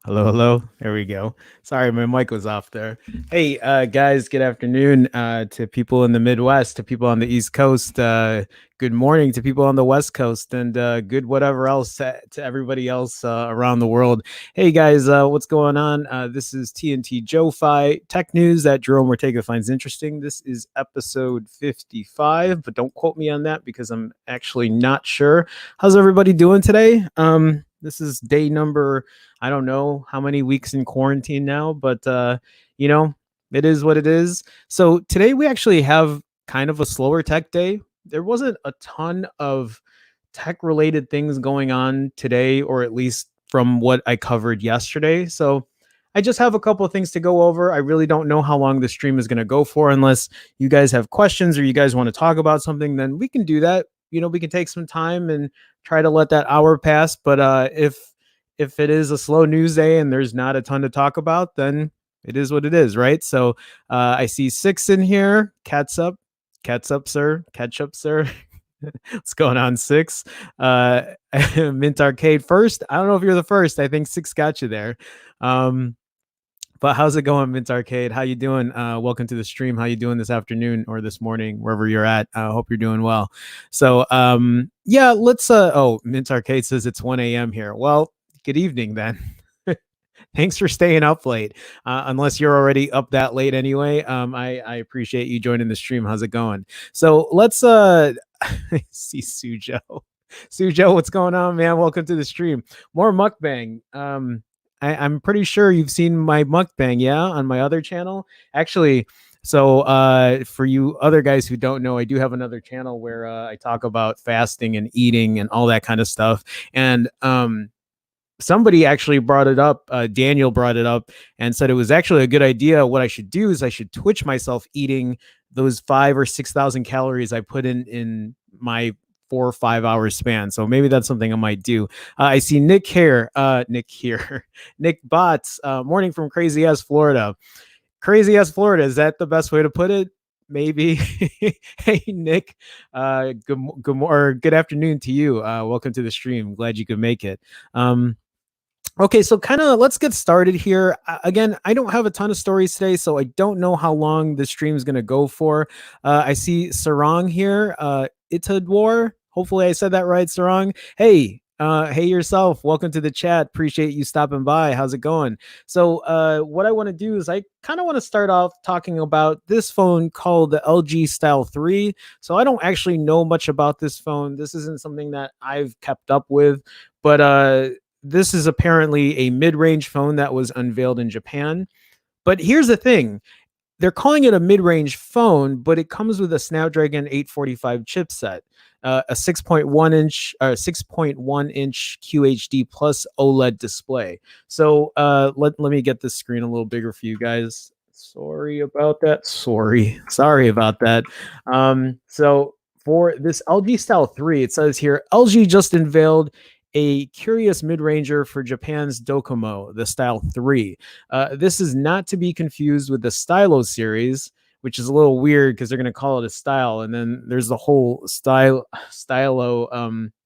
Hello. There we go. Sorry, my mic was off there. Hey, guys, good afternoon to people in the Midwest, to people on the East Coast. Good morning to people on the West Coast, and good whatever else to everybody else around the world. Hey, guys, what's going on? This is TNT Joe-Fi Tech News that Jerome Ortega finds interesting. This is episode 55, but don't quote me on that because I'm actually not sure. How's everybody doing today? This is day number, I don't know how many weeks in quarantine now, but it is what it is. So today we actually have kind of a slower tech day. There wasn't a ton of tech related things going on today, or at least from what I covered yesterday. So I just have a couple of things to go over. I really don't know how long the stream is going to go for. Unless you guys have questions or you guys want to talk about something, then we can do that. We can take some time and try to let that hour pass. But if it is a slow news day and there's not a ton to talk about, then it is what it is, right? So I see 6 in here. Catch up, sir. Catch up, sir. What's going on, 6? Mint Arcade first. I don't know if you're the first. I think 6 got you there. But how's it going, Mint Arcade? How you doing? Welcome to the stream. How you doing this afternoon or this morning, wherever you're at? I hope you're doing well. So yeah, let's Mint Arcade says it's 1 a.m. here. Well, good evening then. Thanks for staying up late. Unless you're already up that late anyway. I appreciate you joining the stream. How's it going? So let's see Sujo. Sujo, what's going on, man? Welcome to the stream. More mukbang. I'm pretty sure you've seen my mukbang, yeah, on my other channel. Actually, so for you other guys who don't know, I do have another channel where I talk about fasting and eating and all that kind of stuff. And somebody actually brought it up. Daniel brought it up and said it was actually a good idea. What I should do is I should Twitch myself eating those 5,000 or 6,000 calories I put in my 4 or 5 hour span. So maybe that's something I might do. I see Nick here. Nick Bots. Morning from Crazy Ass Florida. Crazy Ass Florida. Is that the best way to put it? Maybe. Hey Nick. Good afternoon to you. Welcome to the stream. Glad you could make it. Okay, so kind of let's get started here. Again, I don't have a ton of stories today, so I don't know how long the stream is going to go for. I see Sarang here. Itadwar. Hopefully I said that right, Sarang. Hey yourself. Welcome to the chat. Appreciate you stopping by. How's it going? So what I want to do is I kind of want to start off talking about this phone called the LG Style 3. So I don't actually know much about this phone. This isn't something that I've kept up with, but this is apparently a mid-range phone that was unveiled in Japan. But here's the thing. They're calling it a mid-range phone, but it comes with a Snapdragon 845 chipset, a 6.1-inch QHD plus OLED display. So let me get this screen a little bigger for you guys. Sorry about that. Sorry about that. So for this LG Style 3, it says here LG just unveiled a curious mid-ranger for Japan's Docomo, the Style 3. This is not to be confused with the Stylo series, which is a little weird because they're going to call it a style, and then there's the whole stylo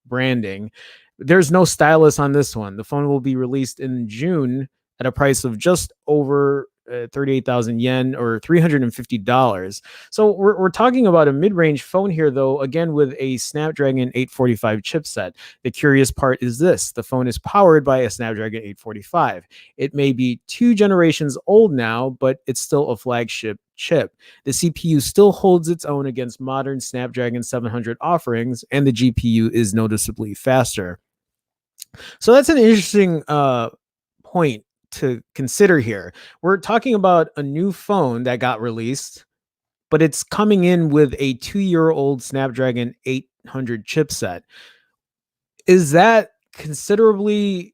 branding. There's no stylus on this one. The phone will be released in June at a price of just over 38,000 yen or $350. So we're talking about a mid-range phone here, though, again, with a Snapdragon 845 chipset. The curious part is this: the phone is powered by a Snapdragon 845. It may be 2 generations old now, but it's still a flagship chip. The CPU still holds its own against modern Snapdragon 700 offerings, and the GPU is noticeably faster. So that's an interesting point to consider here. We're talking about a new phone that got released, but it's coming in with a 2-year-old Snapdragon 800 chipset. Is that considerably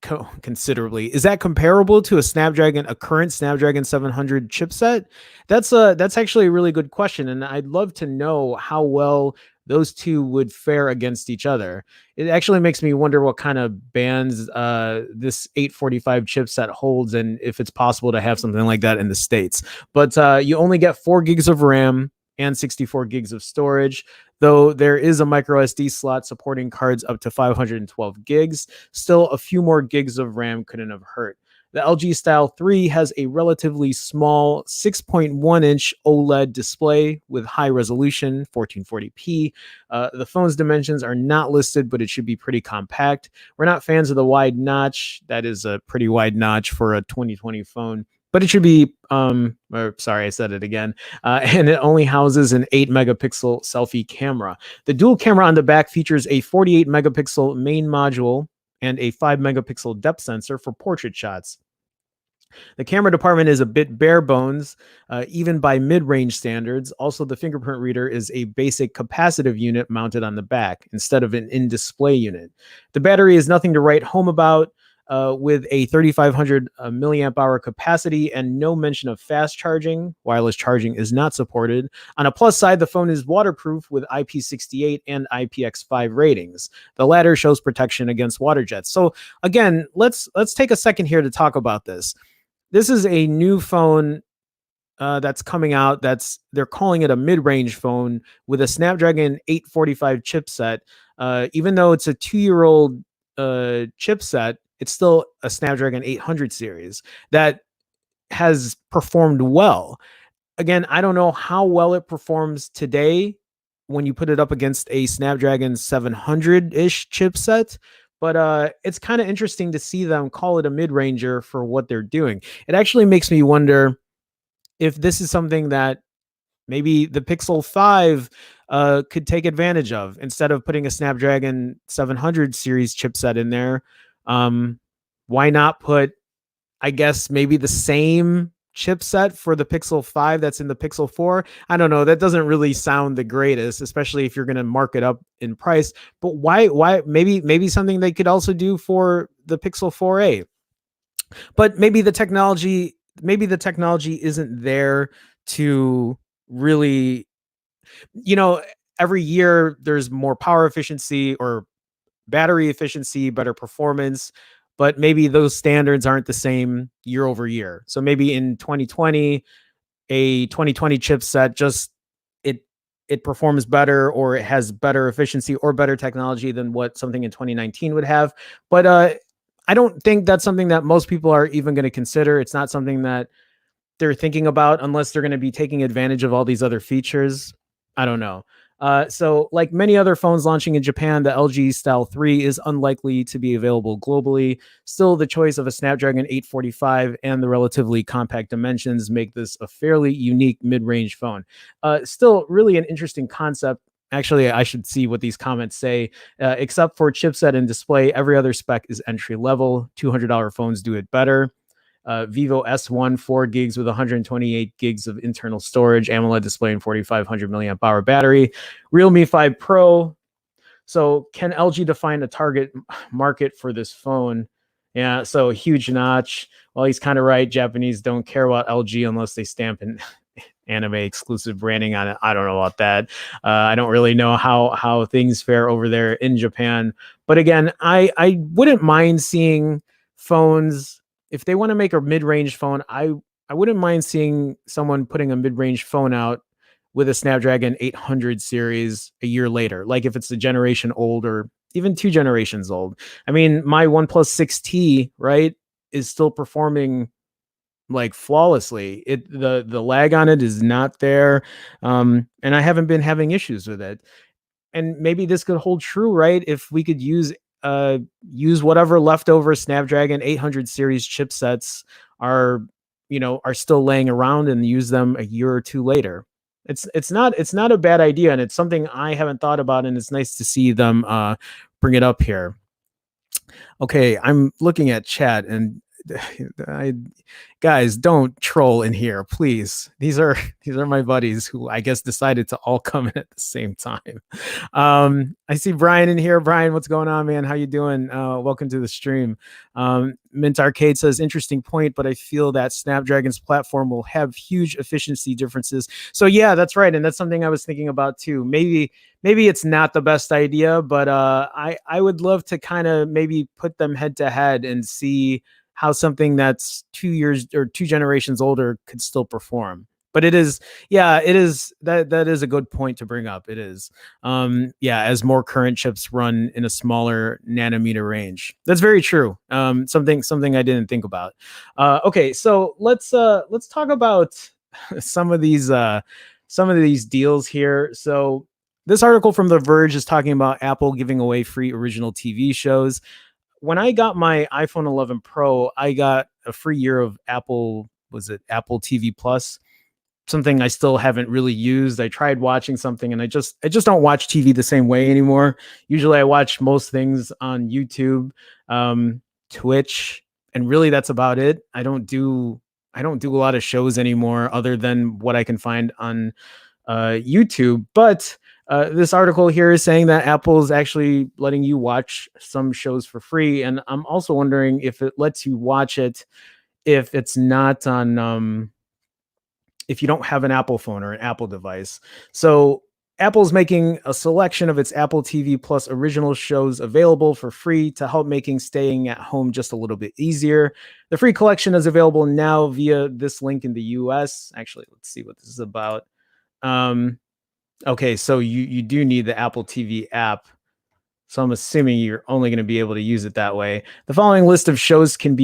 is that comparable to a current Snapdragon 700 chipset? That's actually a really good question, and I'd love to know how well those two would fare against each other. It actually makes me wonder what kind of bands this 845 chipset holds, and if it's possible to have something like that in the States. But you only get 4 gigs of RAM and 64 gigs of storage, though there is a micro SD slot supporting cards up to 512 gigs. Still, a few more gigs of RAM couldn't have hurt. The LG Style 3 has a relatively small 6.1-inch OLED display with high resolution, 1440p. The phone's dimensions are not listed, but it should be pretty compact. We're not fans of the wide notch. That is a pretty wide notch for a 2020 phone. But it should be, sorry, I said it again. And it only houses an 8-megapixel selfie camera. The dual camera on the back features a 48-megapixel main module and a 5-megapixel depth sensor for portrait shots. The camera department is a bit bare bones, even by mid-range standards. Also, the fingerprint reader is a basic capacitive unit mounted on the back instead of an in-display unit. The battery is nothing to write home about, with a 3,500 milliamp hour capacity and no mention of fast charging. Wireless charging is not supported. On a plus side, the phone is waterproof with IP68 and IPX5 ratings. The latter shows protection against water jets. So again, let's take a second here to talk about this. This is a new phone that's coming out. They're calling it a mid-range phone with a Snapdragon 845 chipset. Even though it's a 2-year-old chipset, it's still a Snapdragon 800 series that has performed well. Again, I don't know how well it performs today when you put it up against a Snapdragon 700-ish chipset, but it's kind of interesting to see them call it a mid-ranger for what they're doing. It actually makes me wonder if this is something that maybe the Pixel 5 could take advantage of. Instead of putting a Snapdragon 700 series chipset in there, why not put, I guess, maybe the same chipset for the Pixel 5 that's in the Pixel 4? I don't know. That doesn't really sound the greatest, especially if you're going to mark it up in price. But why maybe something they could also do for the Pixel 4a. But maybe the technology isn't there to really, every year there's more power efficiency or battery efficiency, better performance, but maybe those standards aren't the same year over year. So maybe in 2020, a 2020 chipset it performs better, or it has better efficiency or better technology than what something in 2019 would have. But I don't think that's something that most people are even going to consider. It's not something that they're thinking about unless they're going to be taking advantage of all these other features. I don't know. So like many other phones launching in Japan, the LG Style 3 is unlikely to be available globally. Still, the choice of a Snapdragon 845 and the relatively compact dimensions make this a fairly unique mid-range phone. Still, really an interesting concept. Actually, I should see what these comments say. Except for chipset and display, every other spec is entry level. $200 phones do it better. Vivo S1, 4 gigs with 128 gigs of internal storage, AMOLED display, and 4,500 milliamp hour battery. Realme 5 Pro. So can LG define a target market for this phone? Yeah, so huge notch. Well, he's kind of right. Japanese don't care about LG unless they stamp an anime exclusive branding on it. I don't know about that. I don't really know how things fare over there in Japan. But again, I wouldn't mind seeing phones if they want to make a mid range phone. I wouldn't mind seeing someone putting a mid range phone out with a Snapdragon 800 series a year later, like if it's a generation old or even 2 generations old. I mean, my OnePlus 6T, right, is still performing like flawlessly. The lag on it is not there, and I haven't been having issues with it. And maybe this could hold true, right? If we could use whatever leftover Snapdragon 800 series chipsets are are still laying around and use them a year or two later. It's not a bad idea, and it's something I haven't thought about, and it's nice to see them bring it up here. Okay, I'm looking at chat and I guys, don't troll in here, please. These are my buddies who I guess decided to all come in at the same time. I see Brian in here. Brian, what's going on, man? How you doing? Welcome to the stream. Mint Arcade says interesting point, but I feel that Snapdragon's platform will have huge efficiency differences. So yeah, that's right, and that's something I was thinking about too. Maybe it's not the best idea, but I would love to kind of maybe put them head to head and see how something that's 2 years or 2 generations older could still perform. But it is, yeah, it is that is a good point to bring up. It is, yeah, as more current chips run in a smaller nanometer range. That's very true. Something I didn't think about. Okay, so let's talk about some of these deals here. So this article from The Verge is talking about Apple giving away free original TV shows. When I got my iPhone 11 Pro, I got a free year of Apple, was it Apple TV Plus? Something I still haven't really used. I tried watching something and I just don't watch TV the same way anymore. Usually I watch most things on YouTube, Twitch, and really that's about it. I don't do a lot of shows anymore other than what I can find on YouTube. But this article here is saying that Apple is actually letting you watch some shows for free, and I'm also wondering if it lets you watch it if it's not on if you don't have an Apple phone or an Apple device. So Apple's making a selection of its Apple TV Plus original shows available for free to help making staying at home just a little bit easier. The free collection is available now via this link in the US. Actually, let's see what this is about. Um, okay, so you do need the Apple TV app. So I'm assuming you're only going to be able to use it that way. The following list of shows can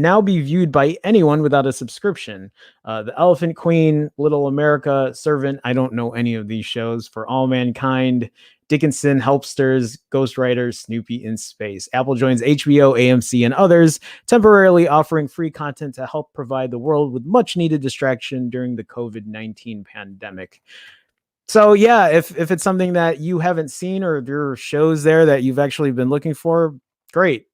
now be viewed by anyone without a subscription. The Elephant Queen, Little America, Servant. I don't know any of these shows. For All Mankind, Dickinson, Helpsters, Ghost Rider, Snoopy in Space. Apple joins HBO, AMC, and others, temporarily offering free content to help provide the world with much needed distraction during the COVID-19 pandemic. So yeah, if it's something that you haven't seen or there are shows there that you've actually been looking for, great.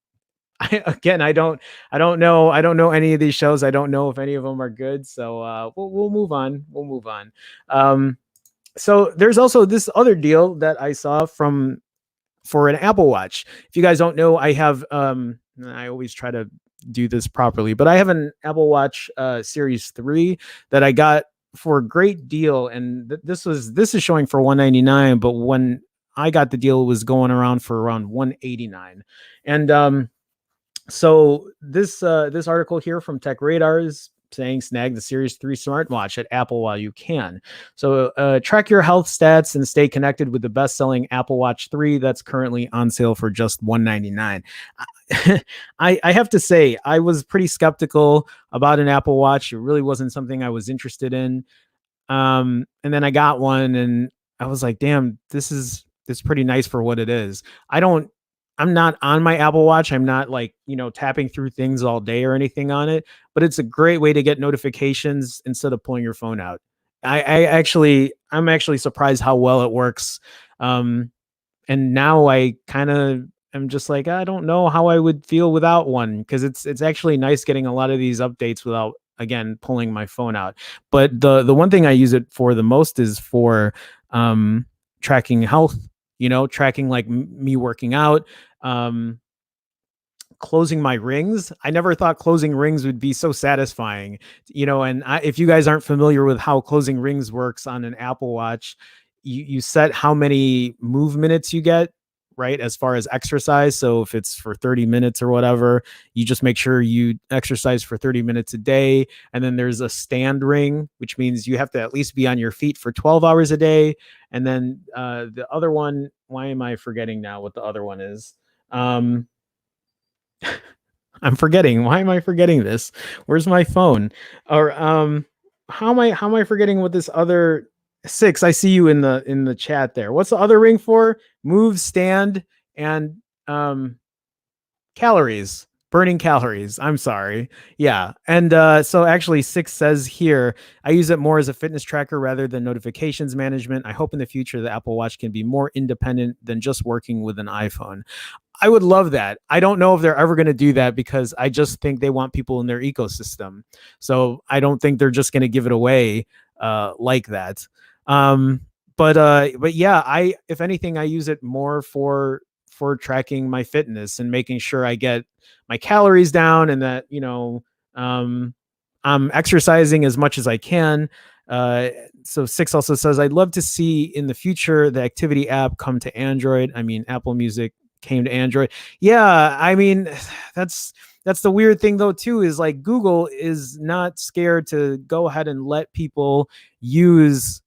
Again, I don't know any of these shows. I don't know if any of them are good. So we'll move on. We'll move on. So there's also this other deal that I saw for an Apple Watch. If you guys don't know, I have I always try to do this properly, but I have an Apple Watch Series 3 that I got for a great deal, and this is showing for $199, but when I got the deal, it was going around for around $189. And so this article here from Tech Radar is saying snag the Series 3 smartwatch at Apple while you can. So track your health stats and stay connected with the best-selling Apple Watch 3 that's currently on sale for just $199. I have to say, I was pretty skeptical about an Apple Watch. It really wasn't something I was interested in. And then I got one and I was like, damn, this is pretty nice for what it is. I'm not on my Apple Watch. I'm not like, tapping through things all day or anything on it, but it's a great way to get notifications instead of pulling your phone out. I'm actually surprised how well it works. And now I kind of am just like, I don't know how I would feel without one, because it's actually nice getting a lot of these updates without, again, pulling my phone out. But the one thing I use it for the most is for tracking health, tracking like me working out, closing my rings. I never thought closing rings would be so satisfying, and if you guys aren't familiar with how closing rings works on an Apple Watch, you set how many move minutes you get, right, as far as exercise. So if it's for 30 minutes or whatever, you just make sure you exercise for 30 minutes a day. And then there's a stand ring, which means you have to at least be on your feet for 12 hours a day. And then the other one, why am I forgetting now what the other one is? I'm forgetting. Why am I forgetting this? Where's my phone? Or how am I forgetting what this other six? I see you in the chat there. What's the other ring for? Move, stand, and um calories. Burning calories. I'm sorry. Yeah. And so actually six says here, I use it more as a fitness tracker rather than notifications management. I hope in the future the Apple Watch can be more independent than just working with an iPhone. I would love that. I don't know if they're ever going to do that because I just think they want people in their ecosystem. So I don't think they're just going to give it away like that. Um, but yeah, if anything, I use it more for tracking my fitness and making sure I get my calories down and that um, I'm exercising as much as I can. So six also says I'd love to see in the future the activity app come to Android. I mean, Apple Music came to Android. Yeah, I mean, that's the weird thing though too, is like Google is not scared to go ahead and let people use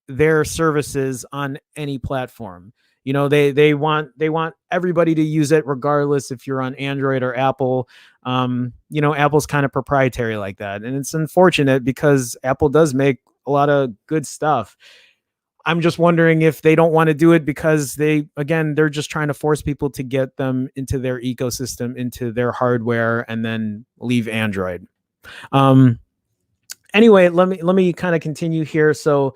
their services on any platform. They want everybody to use it regardless if you're on Android or Apple. Apple's kind of proprietary like that, and it's unfortunate because Apple does make a lot of good stuff. I'm just wondering if they don't want to do it because they're just trying to force people to get them into their ecosystem, into their hardware, and then leave Android. Um, anyway, let me kind of continue here. So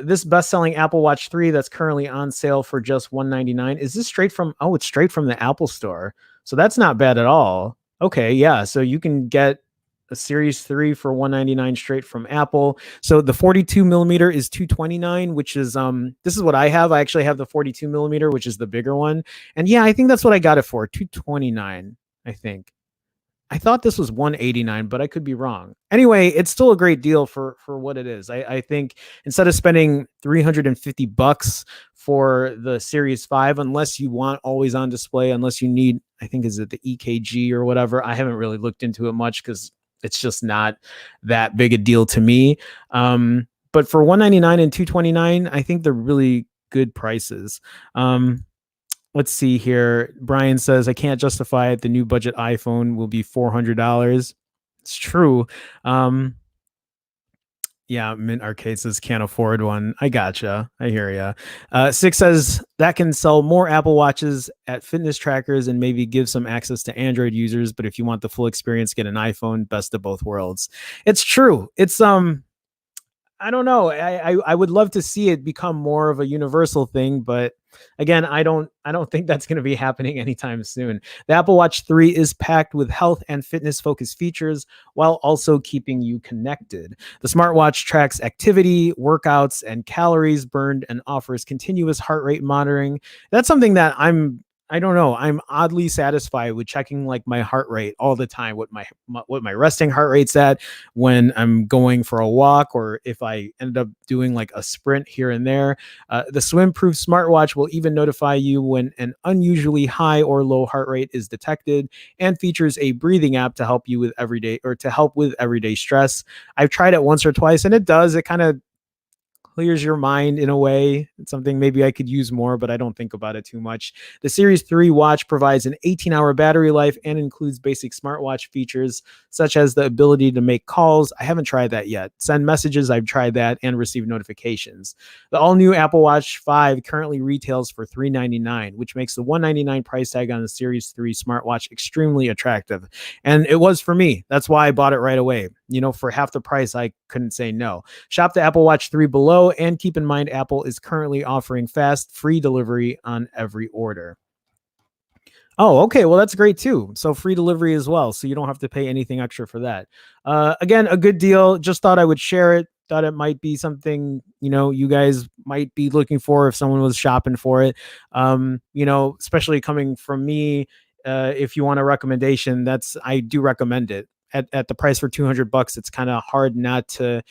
this best-selling Apple Watch 3 that's currently on sale for just $199. Is this straight from, oh, it's straight from the Apple Store. So that's not bad at all. Okay, yeah. So you can get a Series 3 for $199 straight from Apple. So the 42 millimeter is $229, which is this is what I have. I actually have the 42 millimeter, which is the bigger one. And yeah, I think that's what I got it for. $229, I think. I thought this was 189, but I could be wrong. Anyway, it's still a great deal for what it is. I think instead of spending $350 for the Series 5, unless you want always on display, unless you need, I think, is it the EKG or whatever? I haven't really looked into it much because it's just not that big a deal to me. But for 199 and 229, I think they're really good prices. Let's see here. Brian says, I can't justify it. The new budget iPhone will be $400. It's true. Yeah, Mint Arcade says can't afford one. I gotcha. I hear ya. Six says that can sell more Apple Watches at fitness trackers and maybe give some access to Android users. But if you want the full experience, get an iPhone. Best of both worlds. It's true. It's I don't know. I would love to see it become more of a universal thing, but again, I don't think that's going to be happening anytime soon. The Apple Watch 3 is packed with health and fitness focused features while also keeping you connected. The smartwatch tracks activity, workouts, and calories burned and offers continuous heart rate monitoring. That's something that I don't know. I'm oddly satisfied with checking like my heart rate all the time, what my resting heart rate's at when I'm going for a walk, or if I ended up doing like a sprint here and there. The swim-proof smartwatch will even notify you when an unusually high or low heart rate is detected, and features a breathing app to help with everyday stress. I've tried it once or twice, and it does. It kind of clears your mind in a way. It's something maybe I could use more, but I don't think about it too much. The Series 3 watch provides an 18-hour battery life and includes basic smartwatch features such as the ability to make calls. I haven't tried that yet. Send messages, I've tried that, and receive notifications. The all-new Apple Watch 5 currently retails for $399, which makes the $199 price tag on the Series 3 smartwatch extremely attractive. And it was for me. That's why I bought it right away. For half the price, I couldn't say no. Shop the Apple Watch 3 below, and keep in mind Apple is currently offering fast, free delivery on every order. Oh, okay. Well, that's great too. So free delivery as well. So you don't have to pay anything extra for that. Again, a good deal. Just thought I would share it. Thought it might be something, you guys might be looking for if someone was shopping for it. Especially coming from me. if you want a recommendation, I do recommend it at the price for $200. It's kind of hard not to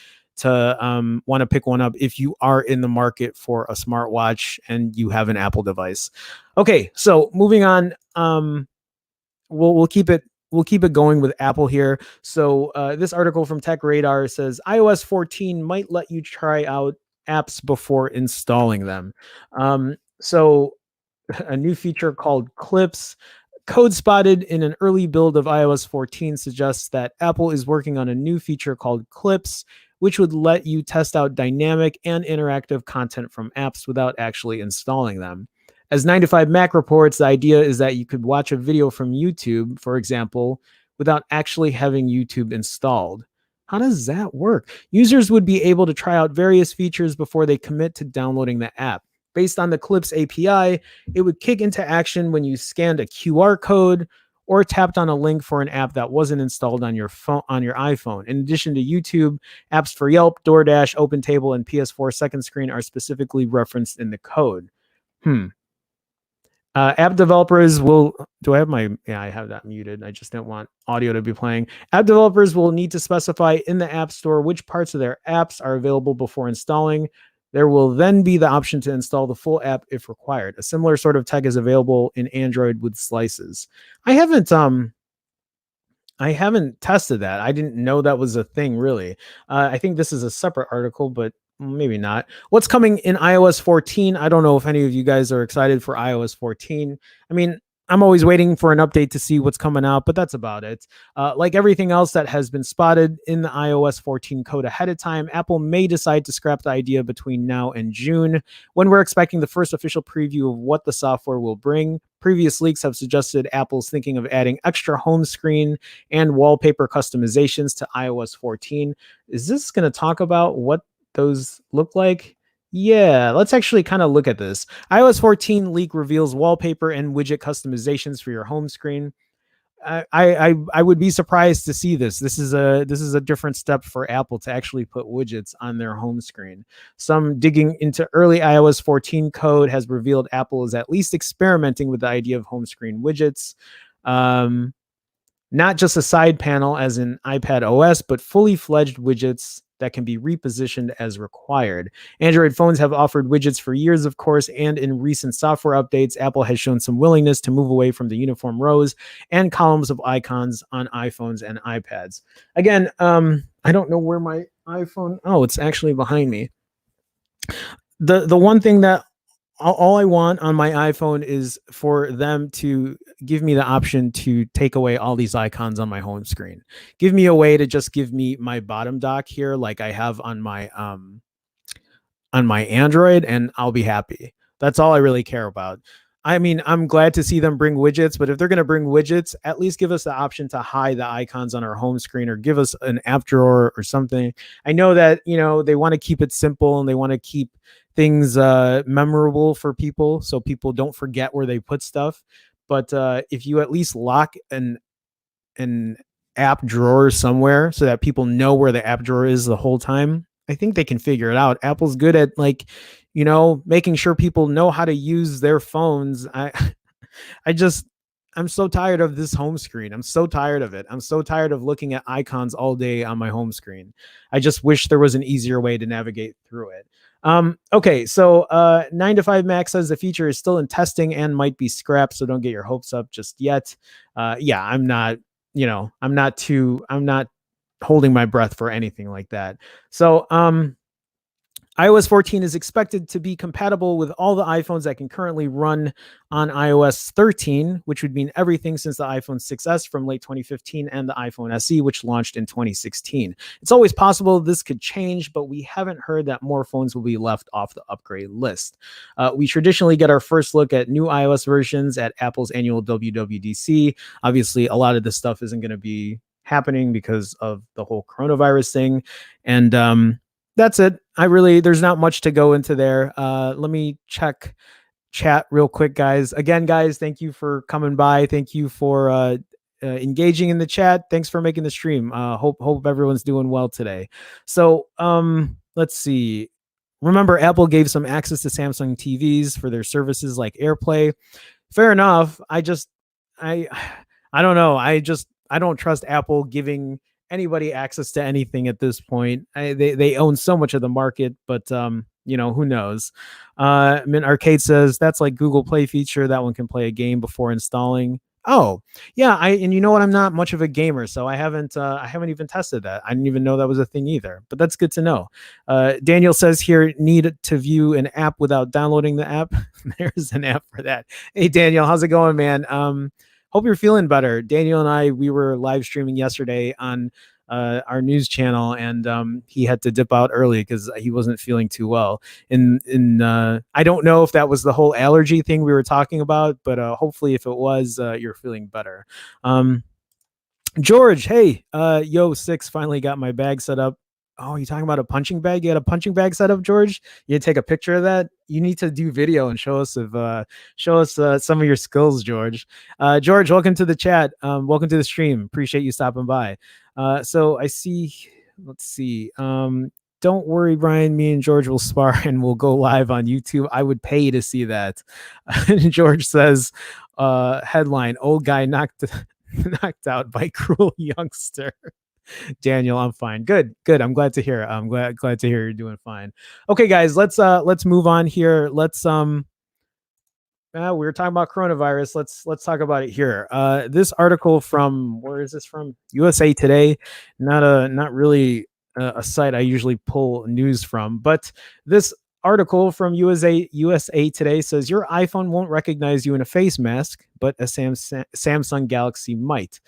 want to pick one up if you are in the market for a smartwatch and you have an Apple device. Okay, so moving on. We'll keep it going with Apple here. So this article from Tech Radar says iOS 14 might let you try out apps before installing them. So a new feature called Clips. Code spotted in an early build of iOS 14 suggests that Apple is working on a new feature called Clips, which would let you test out dynamic and interactive content from apps without actually installing them. As 9to5Mac reports, the idea is that you could watch a video from YouTube, for example, without actually having YouTube installed. How does that work? Users would be able to try out various features before they commit to downloading the app. Based on the Clips API, it would kick into action when you scanned a QR code or tapped on a link for an app that wasn't installed on your phone on your iPhone. In addition to YouTube, apps for Yelp, DoorDash, OpenTable, and PS4 Second Screen are specifically referenced in the code. App developers will. Do I have my? Yeah, I have that muted. I just didn't want audio to be playing. App developers will need to specify in the App Store which parts of their apps are available before installing. There will then be the option to install the full app if required. A similar sort of tech is available in Android with slices. I haven't tested that. I didn't know that was a thing, really. I think this is a separate article, but maybe not. What's coming in iOS 14? I don't know if any of you guys are excited for iOS 14. I mean, I'm always waiting for an update to see what's coming out, but that's about it. Like everything else that has been spotted in the iOS 14 code ahead of time, Apple may decide to scrap the idea between now and June, when we're expecting the first official preview of what the software will bring. Previous leaks have suggested Apple's thinking of adding extra home screen and wallpaper customizations to iOS 14. Is this going to talk about what those look like? Yeah, let's actually kind of look at this. iOS 14 leak reveals wallpaper and widget customizations for your home screen. I would be surprised to see this. This is a different step for Apple to actually put widgets on their home screen. Some digging into early iOS 14 code has revealed Apple is at least experimenting with the idea of home screen widgets. Not just a side panel as in iPad OS, but fully fledged widgets that can be repositioned as required. Android phones have offered widgets for years, of course, and in recent software updates, Apple has shown some willingness to move away from the uniform rows and columns of icons on iPhones and iPads. Again, I don't know where my iPhone. Oh, it's actually behind me. The one thing that all I want on my iPhone is for them to give me the option to take away all these icons on my home screen. Give me a way to just give me my bottom dock here, like I have on my Android, and I'll be happy. That's all I really care about. I mean, I'm glad to see them bring widgets, but if they're going to bring widgets, at least give us the option to hide the icons on our home screen or give us an app drawer or something. I know that, they want to keep it simple and they want to keep things memorable for people so people don't forget where they put stuff. But if you at least lock an app drawer somewhere so that people know where the app drawer is the whole time, I think they can figure it out. Apple's good at making sure people know how to use their phones. I'm so tired of this home screen. I'm so tired of it. I'm so tired of looking at icons all day on my home screen. I just wish there was an easier way to navigate through it. Okay, so 9to5Mac says the feature is still in testing and might be scrapped, so don't get your hopes up just yet. Yeah, I'm not holding my breath for anything like that. So iOS 14 is expected to be compatible with all the iPhones that can currently run on iOS 13, which would mean everything since the iPhone 6S from late 2015 and the iPhone SE, which launched in 2016. It's always possible this could change, but we haven't heard that more phones will be left off the upgrade list. We traditionally get our first look at new iOS versions at Apple's annual WWDC. Obviously, a lot of this stuff isn't going to be happening because of the whole coronavirus thing. And that's it. There's not much to go into there. Let me check chat real quick, guys. Again, guys, thank you for coming by. Thank you for engaging in the chat. Thanks for making the stream. Hope everyone's doing well today. So let's see. Remember, Apple gave some access to Samsung TVs for their services like AirPlay. Fair enough. I I don't know. I don't trust Apple giving anybody access to anything at this point. They own so much of the market, but who knows? Mint Arcade says that's like Google Play feature. That one can play a game before installing. Oh, yeah. And you know what? I'm not much of a gamer, so I haven't even tested that. I didn't even know that was a thing either. But that's good to know. Daniel says here, need to view an app without downloading the app. There's an app for that. Hey Daniel, how's it going, man? Hope you're feeling better. Daniel and I, we were live streaming yesterday on our news channel, and he had to dip out early because he wasn't feeling too well. I don't know if that was the whole allergy thing we were talking about, but hopefully, if it was, you're feeling better. George, hey, yo, six finally got my bag set up. Oh, you talking about a punching bag? You had a punching bag set up, George? You take a picture of that? You need to do video and show us some of your skills, George. George, welcome to the chat. Welcome to the stream. Appreciate you stopping by. So I see. Let's see. Don't worry, Brian. Me and George will spar and we'll go live on YouTube. I would pay to see that. George says, headline: Old guy knocked out by cruel youngster. Daniel, I'm fine. Good. I'm glad to hear. I'm glad to hear you're doing fine. Okay, guys, let's move on here. We were talking about coronavirus. Let's talk about it here. This article from, where is this from? USA Today. Not really a site I usually pull news from, but this article from USA Today says your iPhone won't recognize you in a face mask, but a Samsung Galaxy might.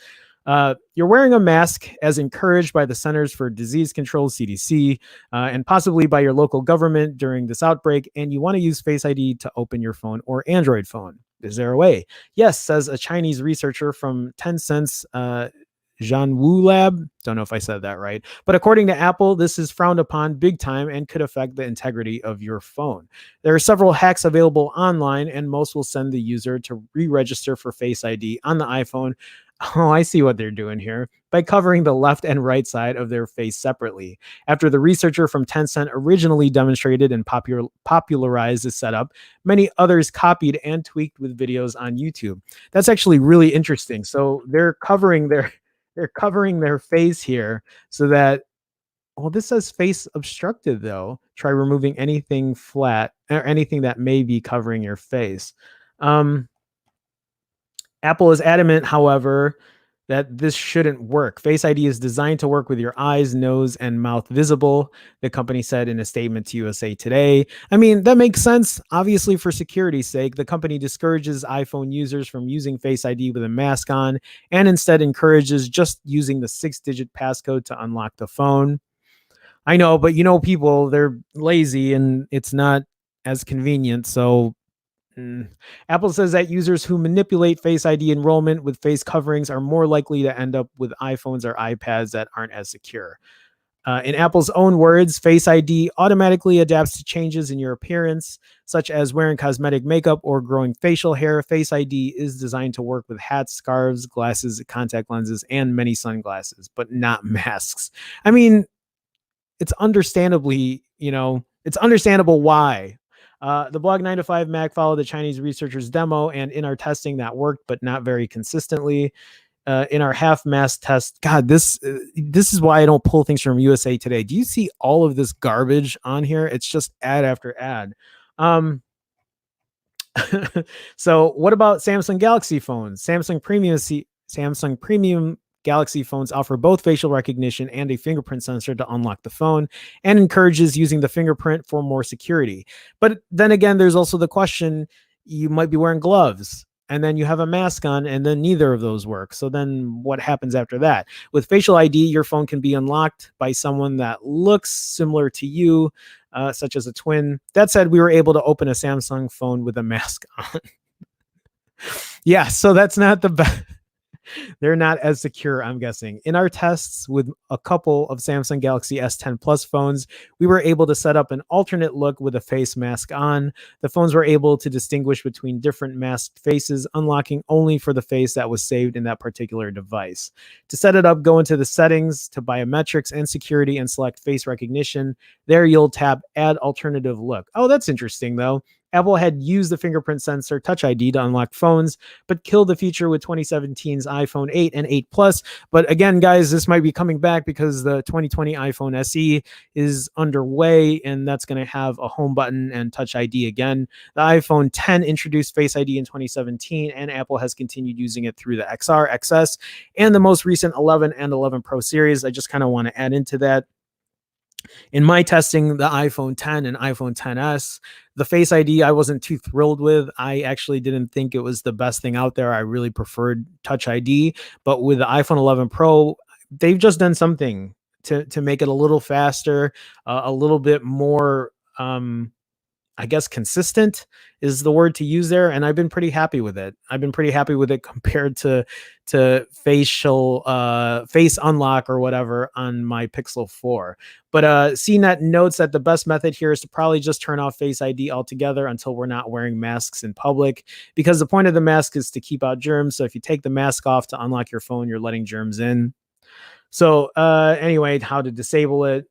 You're wearing a mask as encouraged by the Centers for Disease Control, CDC, and possibly by your local government during this outbreak, and you want to use Face ID to open your phone or Android phone. Is there a way? Yes, says a Chinese researcher from Tencent's Zhanwu Lab. Don't know if I said that right. But according to Apple, this is frowned upon big time and could affect the integrity of your phone. There are several hacks available online, and most will send the user to re-register for Face ID on the iPhone. Oh, I see what they're doing here. By covering the left and right side of their face separately. After the researcher from Tencent originally demonstrated and popularized this setup, many others copied and tweaked with videos on YouTube. That's actually really interesting. So they're covering their face here so that, well, this says face obstructed though. Try removing anything flat or anything that may be covering your face. Apple is adamant, however, that this shouldn't work. Face ID is designed to work with your eyes, nose, and mouth visible, the company said in a statement to USA Today. I mean, that makes sense. Obviously, for security's sake, the company discourages iPhone users from using Face ID with a mask on and instead encourages just using the 6-digit passcode to unlock the phone. I know, but people, they're lazy and it's not as convenient. So Apple says that users who manipulate Face ID enrollment with face coverings are more likely to end up with iPhones or iPads that aren't as secure. In Apple's own words, Face ID automatically adapts to changes in your appearance, such as wearing cosmetic makeup or growing facial hair. Face ID is designed to work with hats, scarves, glasses, contact lenses, and many sunglasses, but not masks. I mean, it's understandable why. The blog 9 to 5 Mac followed the Chinese researchers' demo, and in our testing that worked, but not very consistently. In our half mask test, God, this is why I don't pull things from USA Today. Do you see all of this garbage on here? It's just ad after ad. So what about Samsung Galaxy phones? Samsung Premium Galaxy phones offer both facial recognition and a fingerprint sensor to unlock the phone and encourages using the fingerprint for more security. But then again, there's also the question, you might be wearing gloves and then you have a mask on and then neither of those work. So then what happens after that? With facial ID, your phone can be unlocked by someone that looks similar to you, such as a twin. That said, we were able to open a Samsung phone with a mask on. Yeah, so that's not the best. They're not as secure, I'm guessing. In our tests with a couple of Samsung Galaxy S10 Plus phones, we were able to set up an alternate look with a face mask on. The phones were able to distinguish between different masked faces, unlocking only for the face that was saved in that particular device. To set it up, go into the settings to biometrics and security and select face recognition. There you'll tap add alternative look. Oh, that's interesting though. Apple had used the fingerprint sensor Touch ID to unlock phones, but killed the feature with 2017's iPhone 8 and 8 Plus. But again, guys, this might be coming back because the 2020 iPhone SE is underway, and that's going to have a home button and Touch ID again. The iPhone 10 introduced Face ID in 2017, and Apple has continued using it through the XR, XS, and the most recent 11 and 11 Pro series. I just kind of want to add into that. In my testing, the iPhone 10 and iPhone 10s, the Face ID I wasn't too thrilled with. I actually didn't think it was the best thing out there. I really preferred Touch ID, but with the iPhone 11 Pro, they've just done something to make it a little faster, a little bit more I guess consistent is the word to use there, and I've been pretty happy with it. I've been pretty happy with it compared to facial face unlock or whatever on my Pixel 4. But CNET notes that the best method here is to probably just turn off Face ID altogether until we're not wearing masks in public, because the point of the mask is to keep out germs. So if you take the mask off to unlock your phone, you're letting germs in. So anyway, how to disable it.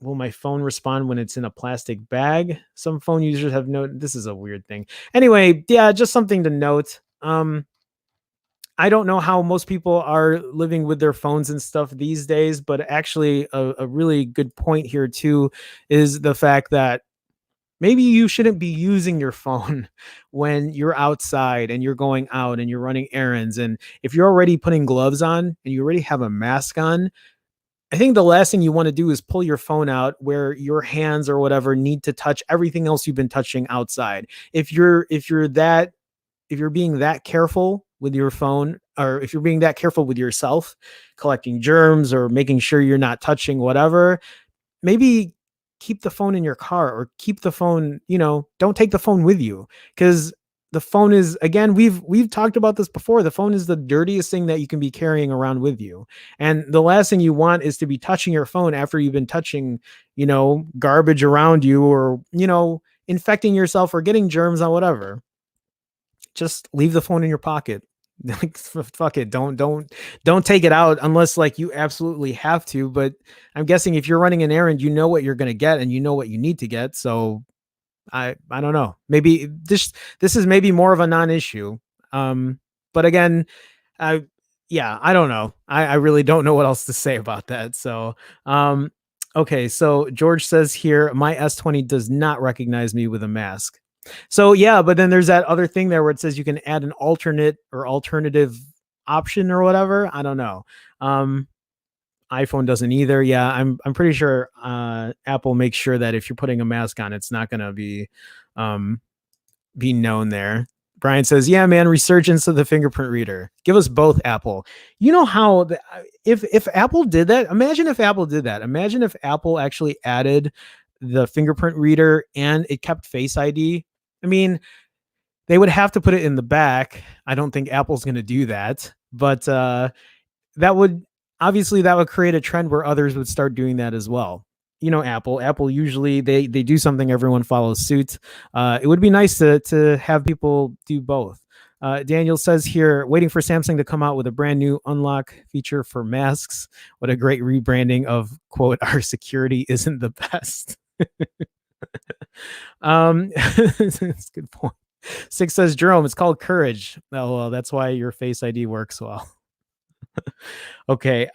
Will my phone respond when it's in a plastic bag? Some phone users have noted this is a weird thing. Anyway, yeah, just something to note. I don't know how most people are living with their phones and stuff these days, but actually a really good point here too is the fact that maybe you shouldn't be using your phone when you're outside and you're going out and you're running errands. And if you're already putting gloves on and you already have a mask on, I think the last thing you want to do is pull your phone out where your hands or whatever need to touch everything else you've been touching outside. If you're being that careful with your phone, or if you're being that careful with yourself, collecting germs or making sure you're not touching whatever, maybe keep the phone in your car, or keep the phone, don't take the phone with you, because the phone is, again, we've talked about this before. The phone is the dirtiest thing that you can be carrying around with you. And the last thing you want is to be touching your phone after you've been touching, garbage around you, or, infecting yourself or getting germs on whatever. Just leave the phone in your pocket. Like, fuck it. Don't take it out unless like you absolutely have to. But I'm guessing if you're running an errand, you know what you're going to get and you know what you need to get. So I don't know. Maybe this is maybe more of a non-issue. But again, I don't know. I really don't know what else to say about that. So, okay. So George says here, my S20 does not recognize me with a mask. So yeah, but then there's that other thing there where it says you can add an alternate or alternative option or whatever. I don't know. iPhone doesn't either. Yeah, I'm pretty sure Apple makes sure that if you're putting a mask on, it's not going to be known there. Brian says, "Yeah, man, resurgence of the fingerprint reader. Give us both, Apple." You know how if Apple did that? Imagine if Apple did that. Imagine if Apple actually added the fingerprint reader and it kept Face ID. I mean, they would have to put it in the back. I don't think Apple's going to do that, but that would create a trend where others would start doing that as well. Apple usually they do something, everyone follows suit. It would be nice to have people do both. Daniel says here, waiting for Samsung to come out with a brand new unlock feature for masks. What a great rebranding of, quote, our security isn't the best. That's a good point. Six says, Jerome, it's called courage. Oh, well, that's why your Face ID works well. Okay.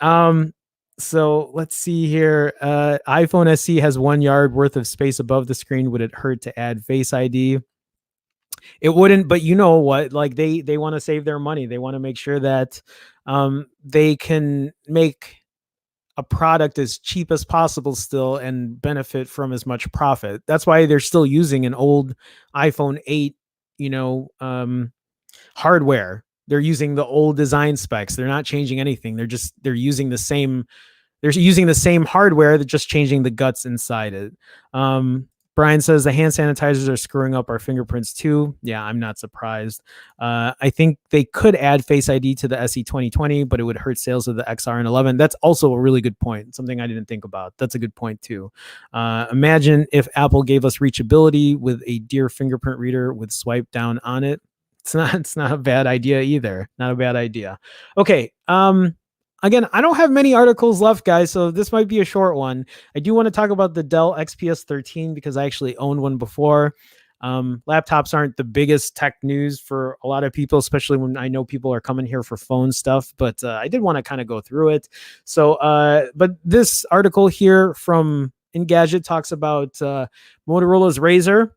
So let's see here. iPhone SE has 1 yard worth of space above the screen. Would it hurt to add Face ID? It wouldn't, but you know what? Like they want to save their money. They want to make sure that they can make a product as cheap as possible still and benefit from as much profit. That's why they're still using an old iPhone 8, hardware. They're using the old design specs. They're not changing anything. They're using the same hardware. They're just changing the guts inside it. Brian says the hand sanitizers are screwing up our fingerprints too. Yeah, I'm not surprised. I think they could add Face ID to the SE 2020, but it would hurt sales of the XR and 11. That's also a really good point. Something I didn't think about. That's a good point too. Imagine if Apple gave us reachability with a Deer fingerprint reader with swipe down on it. It's not a bad idea either. Not a bad idea. Okay. Again, I don't have many articles left, guys, so this might be a short one. I do want to talk about the Dell XPS 13 because I actually owned one before. Laptops aren't the biggest tech news for a lot of people, especially when I know people are coming here for phone stuff, but I did want to kind of go through it. So, but this article here from Engadget talks about Motorola's Razr,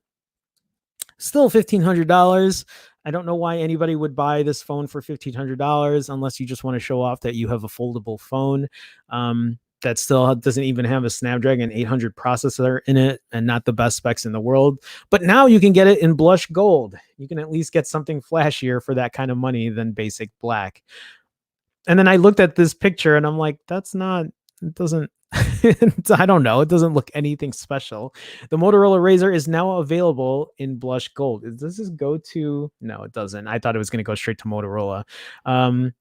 still $1,500. I don't know why anybody would buy this phone for $1,500 unless you just want to show off that you have a foldable phone. That still doesn't even have a Snapdragon 800 processor in it and not the best specs in the world. But now you can get it in blush gold. You can at least get something flashier for that kind of money than basic black. And then I looked at this picture and I'm like, that's not, it doesn't, I don't know. It doesn't look anything special. The Motorola Razr is now available in blush gold. Does this go to? No, it doesn't. I thought it was going to go straight to Motorola.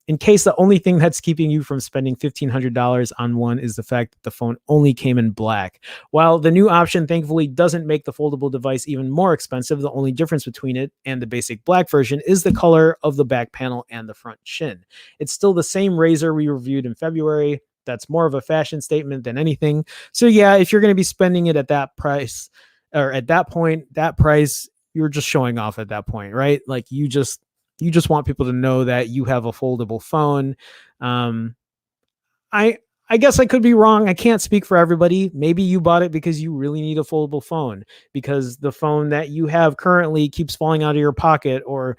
In case the only thing that's keeping you from spending $1,500 on one is the fact that the phone only came in black. While the new option thankfully doesn't make the foldable device even more expensive, the only difference between it and the basic black version is the color of the back panel and the front chin. It's still the same Razr we reviewed in February. That's more of a fashion statement than anything. So yeah, if you're going to be spending it at that price or at that point, that price, you're just showing off at that point, right? Like you just want people to know that you have a foldable phone. I guess I could be wrong. I can't speak for everybody. Maybe you bought it because you really need a foldable phone because the phone that you have currently keeps falling out of your pocket, or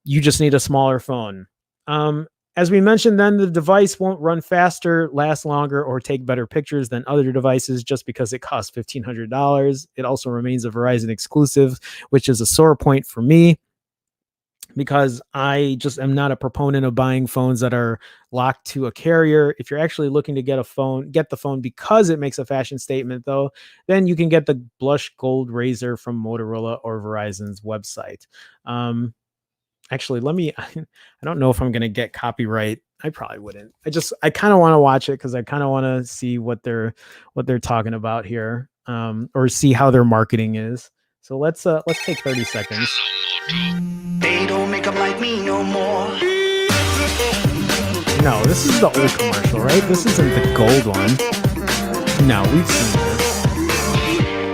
you just need a smaller phone. As we mentioned, then the device won't run faster, last longer, or take better pictures than other devices just because it costs $1,500. It also remains a Verizon exclusive, which is a sore point for me because I just am not a proponent of buying phones that are locked to a carrier. If you're actually looking to get the phone because it makes a fashion statement, though, then you can get the blush gold Razr from Motorola or Verizon's website. Actually, I don't know if I'm going to get copyright. I probably wouldn't. I kind of want to watch it because I kind of want to see what they're talking about here, or see how their marketing is. So let's take 30 seconds. They don't make them like me no more. No, this is the old commercial, right? This isn't the gold one. No, we've seen this.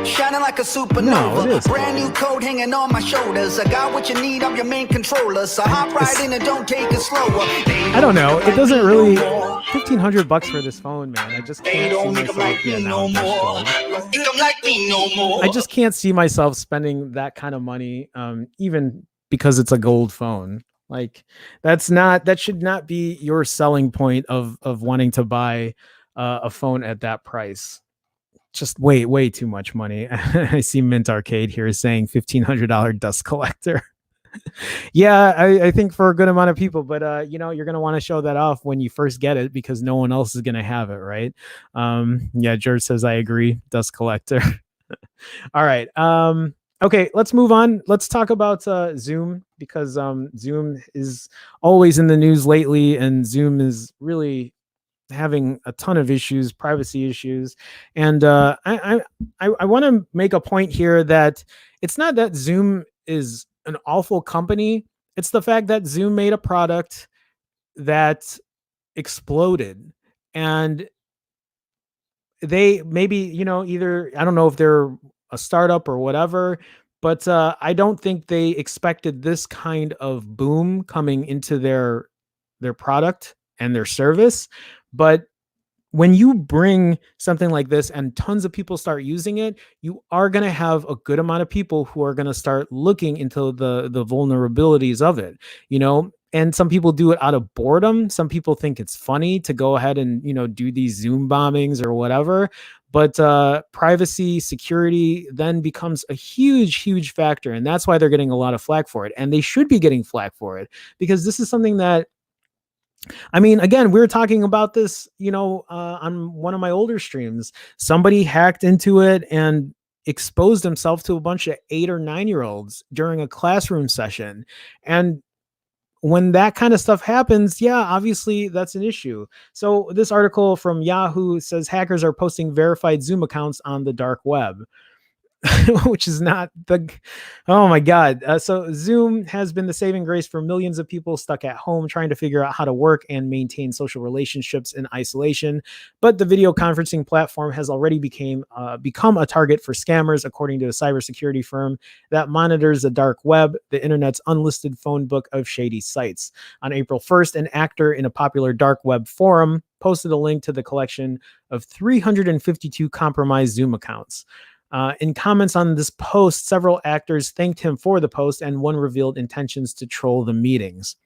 Shining like a supernova. No, brand new code hanging on my shoulders. I got what you need, I'm your main controller. So hop right in and don't take it slower. I don't know. It doesn't really. $1,500 for this phone, man. I just can't see myself. Yeah, no more. I just can't see myself spending that kind of money, even because it's a gold phone. Like that should not be your selling point of wanting to buy a phone at that price. Just way too much money. I see Mint Arcade here saying $1,500 dust collector. Yeah, I think for a good amount of people, but you're going to want to show that off when you first get it because no one else is going to have it, right? Yeah, George says I agree, dust collector. All right. Okay, let's move on. Let's talk about Zoom because Zoom is always in the news lately, and Zoom is really having a ton of issues, privacy issues. And I want to make a point here that it's not that Zoom is an awful company. It's the fact that Zoom made a product that exploded, and they maybe, either, I don't know if they're a startup or whatever, but I don't think they expected this kind of boom coming into their product and their service. But when you bring something like this and tons of people start using it, you are going to have a good amount of people who are going to start looking into the vulnerabilities of it, and some people do it out of boredom. Some people think it's funny to go ahead and, do these Zoom bombings or whatever. But privacy, security then becomes a huge factor. And that's why they're getting a lot of flack for it. And they should be getting flack for it because this is something that, I mean, again, we were talking about this, on one of my older streams. Somebody hacked into it and exposed himself to a bunch of 8 or 9-year-olds during a classroom session. And when that kind of stuff happens, yeah, obviously that's an issue. So this article from Yahoo says hackers are posting verified Zoom accounts on the dark web. which is not the, oh my God. So Zoom has been the saving grace for millions of people stuck at home trying to figure out how to work and maintain social relationships in isolation. But the video conferencing platform has already become a target for scammers, according to a cybersecurity firm that monitors the dark web, the internet's unlisted phone book of shady sites. On April 1st, an actor in a popular dark web forum posted a link to the collection of 352 compromised Zoom accounts. In comments on this post, several actors thanked him for the post, and one revealed intentions to troll the meetings.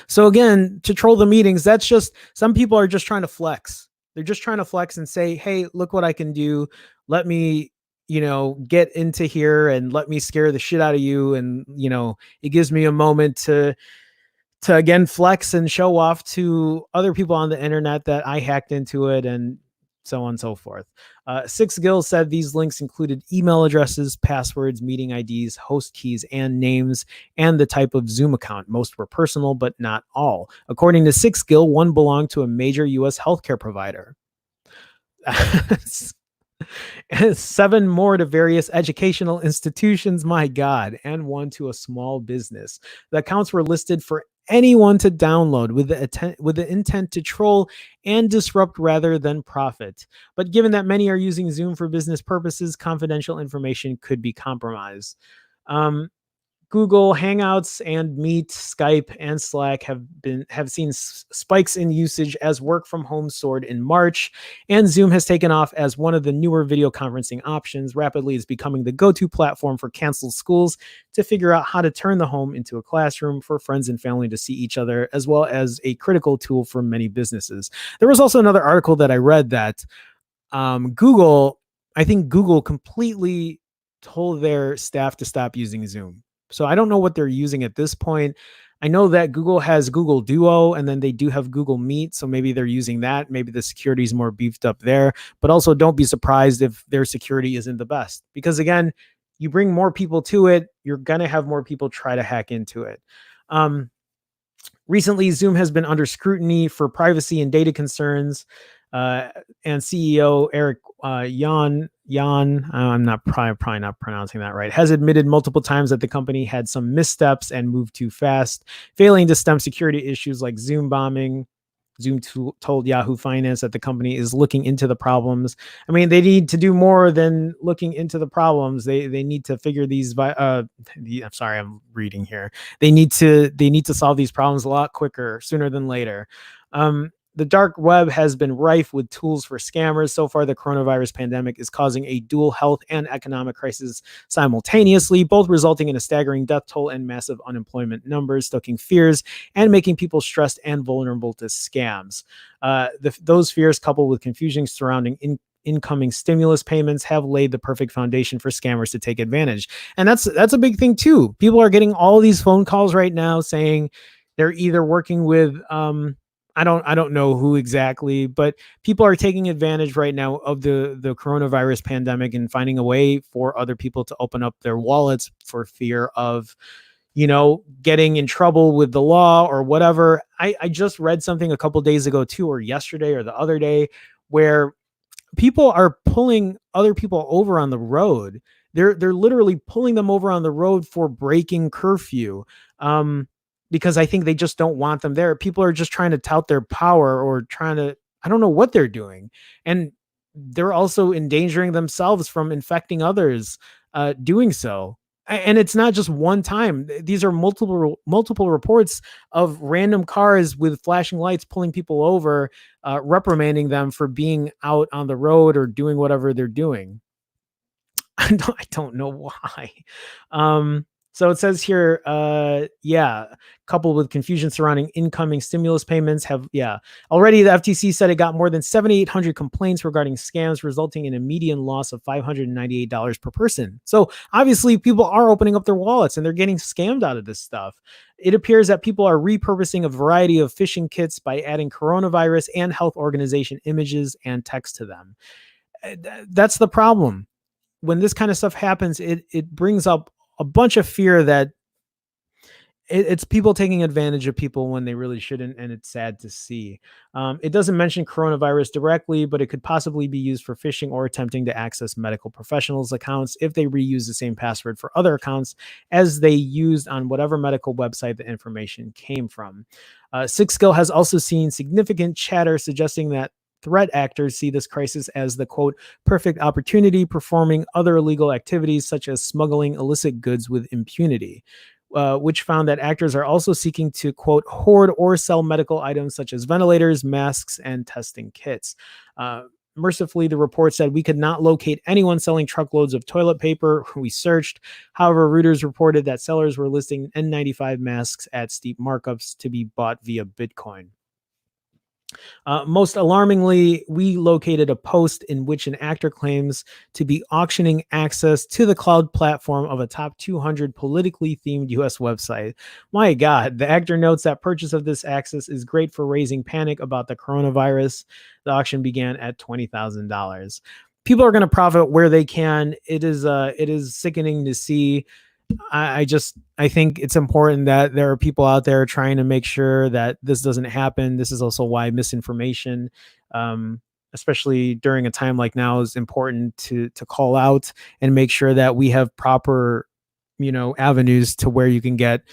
So again, to troll the meetings, that's just, some people are just trying to flex. They're just trying to flex and say, hey, look what I can do. Let me, get into here and let me scare the shit out of you. And, it gives me a moment to again flex and show off to other people on the internet that I hacked into it, and so on and so forth. Six Gill said these links included email addresses, passwords, meeting IDs, host keys, and names, and the type of Zoom account. Most were personal, but not all. According to Six Gill, one belonged to a major U.S. healthcare provider. And 7 more to various educational institutions, my God, and 1 to a small business. The accounts were listed for anyone to download with the intent to troll and disrupt rather than profit. But given that many are using Zoom for business purposes, confidential information could be compromised. Google Hangouts and Meet, Skype, and Slack have seen spikes in usage as work from home soared in March, and Zoom has taken off as one of the newer video conferencing options. Rapidly is becoming the go-to platform for canceled schools to figure out how to turn the home into a classroom for friends and family to see each other, as well as a critical tool for many businesses. There was also another article that I read that Google completely told their staff to stop using Zoom. So I don't know what they're using at this point. I know that Google has Google Duo, and then they do have Google Meet. So maybe they're using that. Maybe the security is more beefed up there. But also don't be surprised if their security isn't the best. Because again, you bring more people to it, you're going to have more people try to hack into it. Recently, Zoom has been under scrutiny for privacy and data concerns. And CEO Eric Yan, I'm not probably not pronouncing that right, has admitted multiple times that the company had some missteps and moved too fast, failing to stem security issues like Zoom bombing. Zoom told Yahoo Finance that the company is looking into the problems. I mean, they need to do more than looking into the problems. They need to figure these. I'm sorry, I'm reading here. They need to solve these problems a lot quicker, sooner than later. The dark web has been rife with tools for scammers. So far, the coronavirus pandemic is causing a dual health and economic crisis simultaneously, both resulting in a staggering death toll and massive unemployment numbers, stoking fears and making people stressed and vulnerable to scams. Those fears, coupled with confusion surrounding incoming stimulus payments, have laid the perfect foundation for scammers to take advantage. And that's a big thing too. People are getting all these phone calls right now saying they're either working with I don't know who exactly, but people are taking advantage right now of the coronavirus pandemic and finding a way for other people to open up their wallets for fear of, getting in trouble with the law or whatever. I just read something a couple days ago too, or yesterday or the other day, where people are pulling other people over on the road. They're literally pulling them over on the road for breaking curfew. Because I think they just don't want them there. People are just trying to tout their power or I don't know what they're doing. And they're also endangering themselves from infecting others doing so. And it's not just one time. These are multiple reports of random cars with flashing lights pulling people over, reprimanding them for being out on the road or doing whatever they're doing. I don't know why. So it says here, coupled with confusion surrounding incoming stimulus payments already the FTC said it got more than 7,800 complaints regarding scams, resulting in a median loss of $598 per person. So obviously people are opening up their wallets and they're getting scammed out of this stuff. It appears that people are repurposing a variety of phishing kits by adding coronavirus and health organization images and text to them. That's the problem. When this kind of stuff happens, it brings up a bunch of fear that it's people taking advantage of people when they really shouldn't, and it's sad to see. It doesn't mention coronavirus directly, but it could possibly be used for phishing or attempting to access medical professionals' accounts if they reuse the same password for other accounts as they used on whatever medical website the information came from. Sixskill has also seen significant chatter suggesting that threat actors see this crisis as the quote perfect opportunity performing other illegal activities such as smuggling illicit goods with impunity. Which found that actors are also seeking to, quote, hoard or sell medical items such as ventilators, masks, and testing kits. Mercifully, the report said we could not locate anyone selling truckloads of toilet paper. We searched. However, Reuters reported that sellers were listing N95 masks at steep markups to be bought via Bitcoin. Most alarmingly, we located a post in which an actor claims to be auctioning access to the cloud platform of a top 200 politically themed US website. My God, the actor notes that purchase of this access is great for raising panic about the coronavirus. The auction began at $20,000. People are going to profit where they can. It is sickening to see. I think it's important that there are people out there trying to make sure that this doesn't happen. This is also why misinformation, especially during a time like now, is important to call out and make sure that we have proper, avenues to where you can get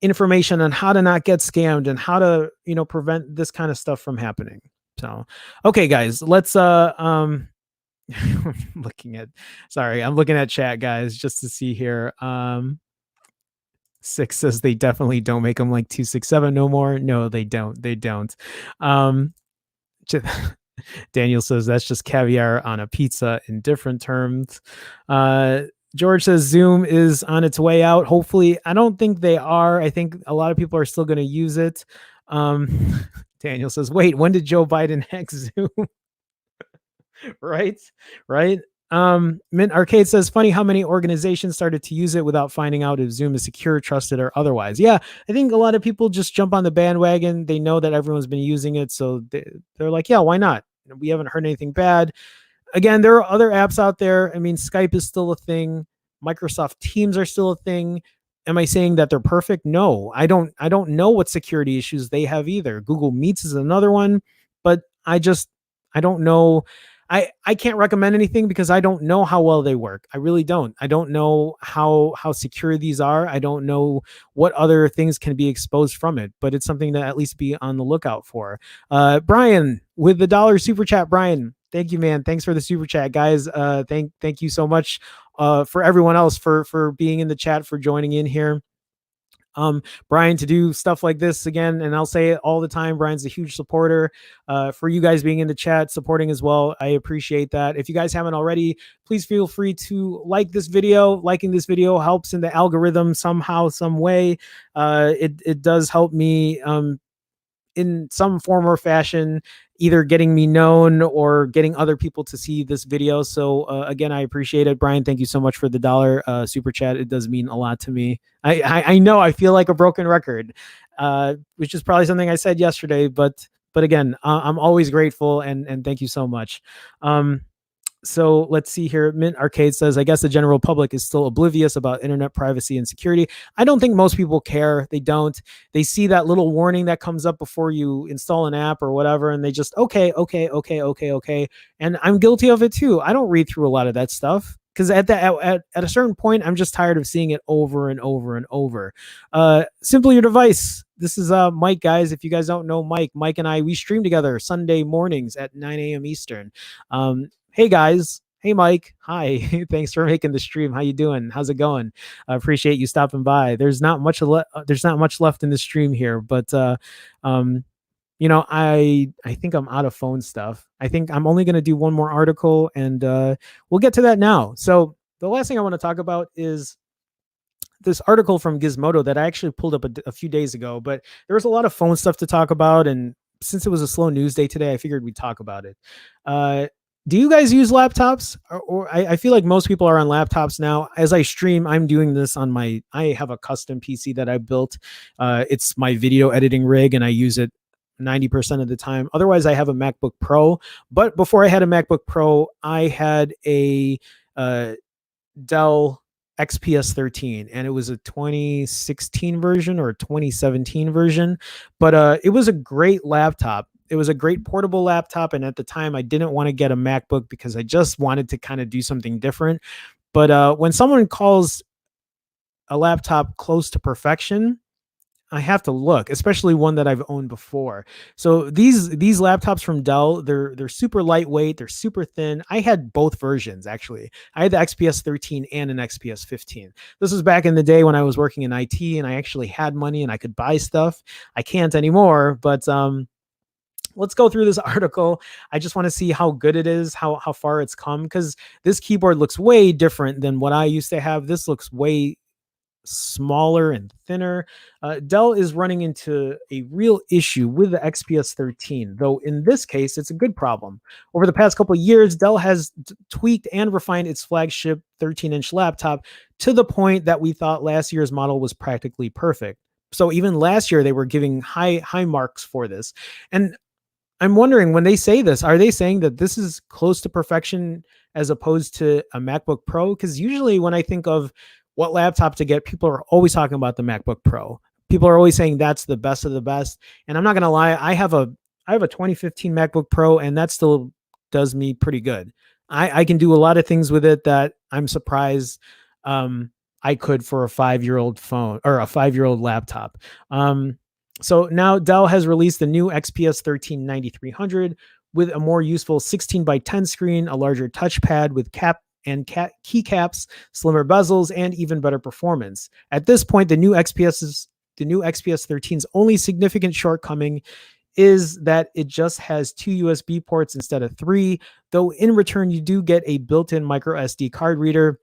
information on how to not get scammed and how to, prevent this kind of stuff from happening. So, okay, guys, let's I'm looking at chat, guys, just to see here. Six says they definitely don't make them like 267 no more. No, they don't. They don't. Um, Daniel says that's just caviar on a pizza in different terms. George says Zoom is on its way out. Hopefully, I don't think they are. I think a lot of people are still going to use it. Daniel says, wait, when did Joe Biden hack Zoom? right. Mint Arcade says, funny how many organizations started to use it without finding out if Zoom is secure, trusted, or otherwise. Yeah, I think a lot of people just jump on the bandwagon. They know that everyone's been using it, so they're like, yeah, why not? We haven't heard anything bad. Again, there are other apps out there. I mean, Skype is still a thing. Microsoft Teams are still a thing. Am I saying that they're perfect? No, I don't know what security issues they have either. Google Meets is another one, but I don't know. I can't recommend anything because I don't know how well they work. I really don't. I don't know how secure these are. I don't know what other things can be exposed from it, but it's something to at least be on the lookout for. Brian with the $1 super chat. Brian, thank you, man. Thanks for the super chat, guys. Thank you so much for everyone else for being in the chat, for joining in here. Brian, to do stuff like this again, and I'll say it all the time, Brian's a huge supporter. For you guys being in the chat, supporting as well, I appreciate that. If you guys haven't already, please feel free to like this video. Liking this video helps in the algorithm somehow, some way. It does help me in some form or fashion, either getting me known or getting other people to see this video. So again, I appreciate it. Brian, thank you so much for the $1 super chat. It does mean a lot to me. I know I feel like a broken record, which is probably something I said yesterday, but again, I'm always grateful, and thank you so much. So let's see here. Mint Arcade says, I guess the general public is still oblivious about internet privacy and security. I don't think most people care. They don't. They see that little warning that comes up before you install an app or whatever, and they just, okay. And I'm guilty of it too. I don't read through a lot of that stuff because at a certain point, I'm just tired of seeing it over and over and over. Simply your device. This is Mike, guys. If you guys don't know Mike and I, we stream together Sunday mornings at 9 a.m. Eastern. Hey guys. Hey Mike. Hi. Thanks for making the stream. How you doing? How's it going? I appreciate you stopping by. There's not much left in the stream here, but I think I'm out of phone stuff. I think I'm only going to do one more article, and we'll get to that now. So the last thing I want to talk about is this article from Gizmodo that I actually pulled up a few days ago, but there was a lot of phone stuff to talk about, and since it was a slow news day today, I figured we'd talk about it. Do you guys use laptops? Or I feel like most people are on laptops now. As I stream, I'm doing this on I have a custom PC that I built. It's my video editing rig, and I use it 90% of the time. Otherwise, I have a MacBook Pro. But before I had a MacBook Pro, I had a Dell XPS 13, and it was a 2016 version or a 2017 version, but it was a great laptop. It was a great portable laptop, and at the time, I didn't want to get a MacBook because I just wanted to kind of do something different. But when someone calls a laptop close to perfection, I have to look, especially one that I've owned before. So these laptops from Dell, they're super lightweight, they're super thin. I had both versions actually. I had the XPS 13 and an XPS 15. This was back in the day when I was working in IT and I actually had money and I could buy stuff. I can't anymore, but let's go through this article. I just want to see how good it is, how far it's come, because this keyboard looks way different than what I used to have. This looks way smaller and thinner. Dell is running into a real issue with the XPS 13, though in this case, it's a good problem. Over the past couple of years, Dell has tweaked and refined its flagship 13-inch laptop to the point that we thought last year's model was practically perfect. So even last year, they were giving high marks for this. And I'm wondering, when they say this, are they saying that this is close to perfection as opposed to a MacBook Pro? Because usually when I think of what laptop to get, people are always talking about the MacBook Pro. People are always saying that's the best of the best. And I'm not gonna lie, I have a 2015 MacBook Pro, and that still does me pretty good. I can do a lot of things with it that I'm surprised I could for a 5-year-old phone or a 5-year-old laptop. So now Dell has released the new XPS 13 9300 with a more useful 16 by 10 screen, a larger touchpad with keycaps, slimmer bezels, and even better performance. At this point, the new XPS 13's only significant shortcoming is that it just has 2 USB ports instead of 3, though in return you do get a built-in micro SD card reader.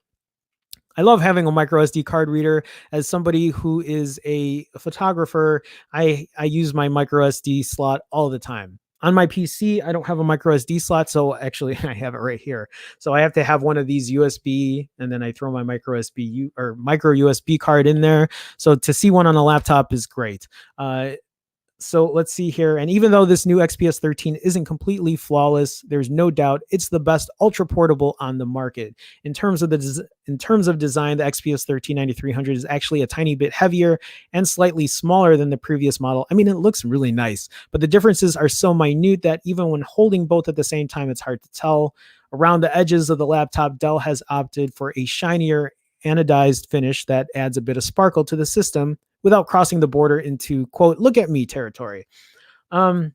I love having a micro SD card reader. As somebody who is a photographer, I use my micro SD slot all the time. On my PC, I don't have a micro SD slot, so actually I have it right here. So I have to have one of these USB, and then I throw my micro USB card in there. So to see one on a laptop is great. So let's see here. And even though this new XPS 13 isn't completely flawless, there's no doubt it's the best ultra portable on the market. In terms of design, the XPS 13 9300 is actually a tiny bit heavier and slightly smaller than the previous model. I mean, it looks really nice, but the differences are so minute that even when holding both at the same time, it's hard to tell. Around the edges of the laptop, Dell has opted for a shinier anodized finish that adds a bit of sparkle to the system without crossing the border into, quote, look at me territory. Um,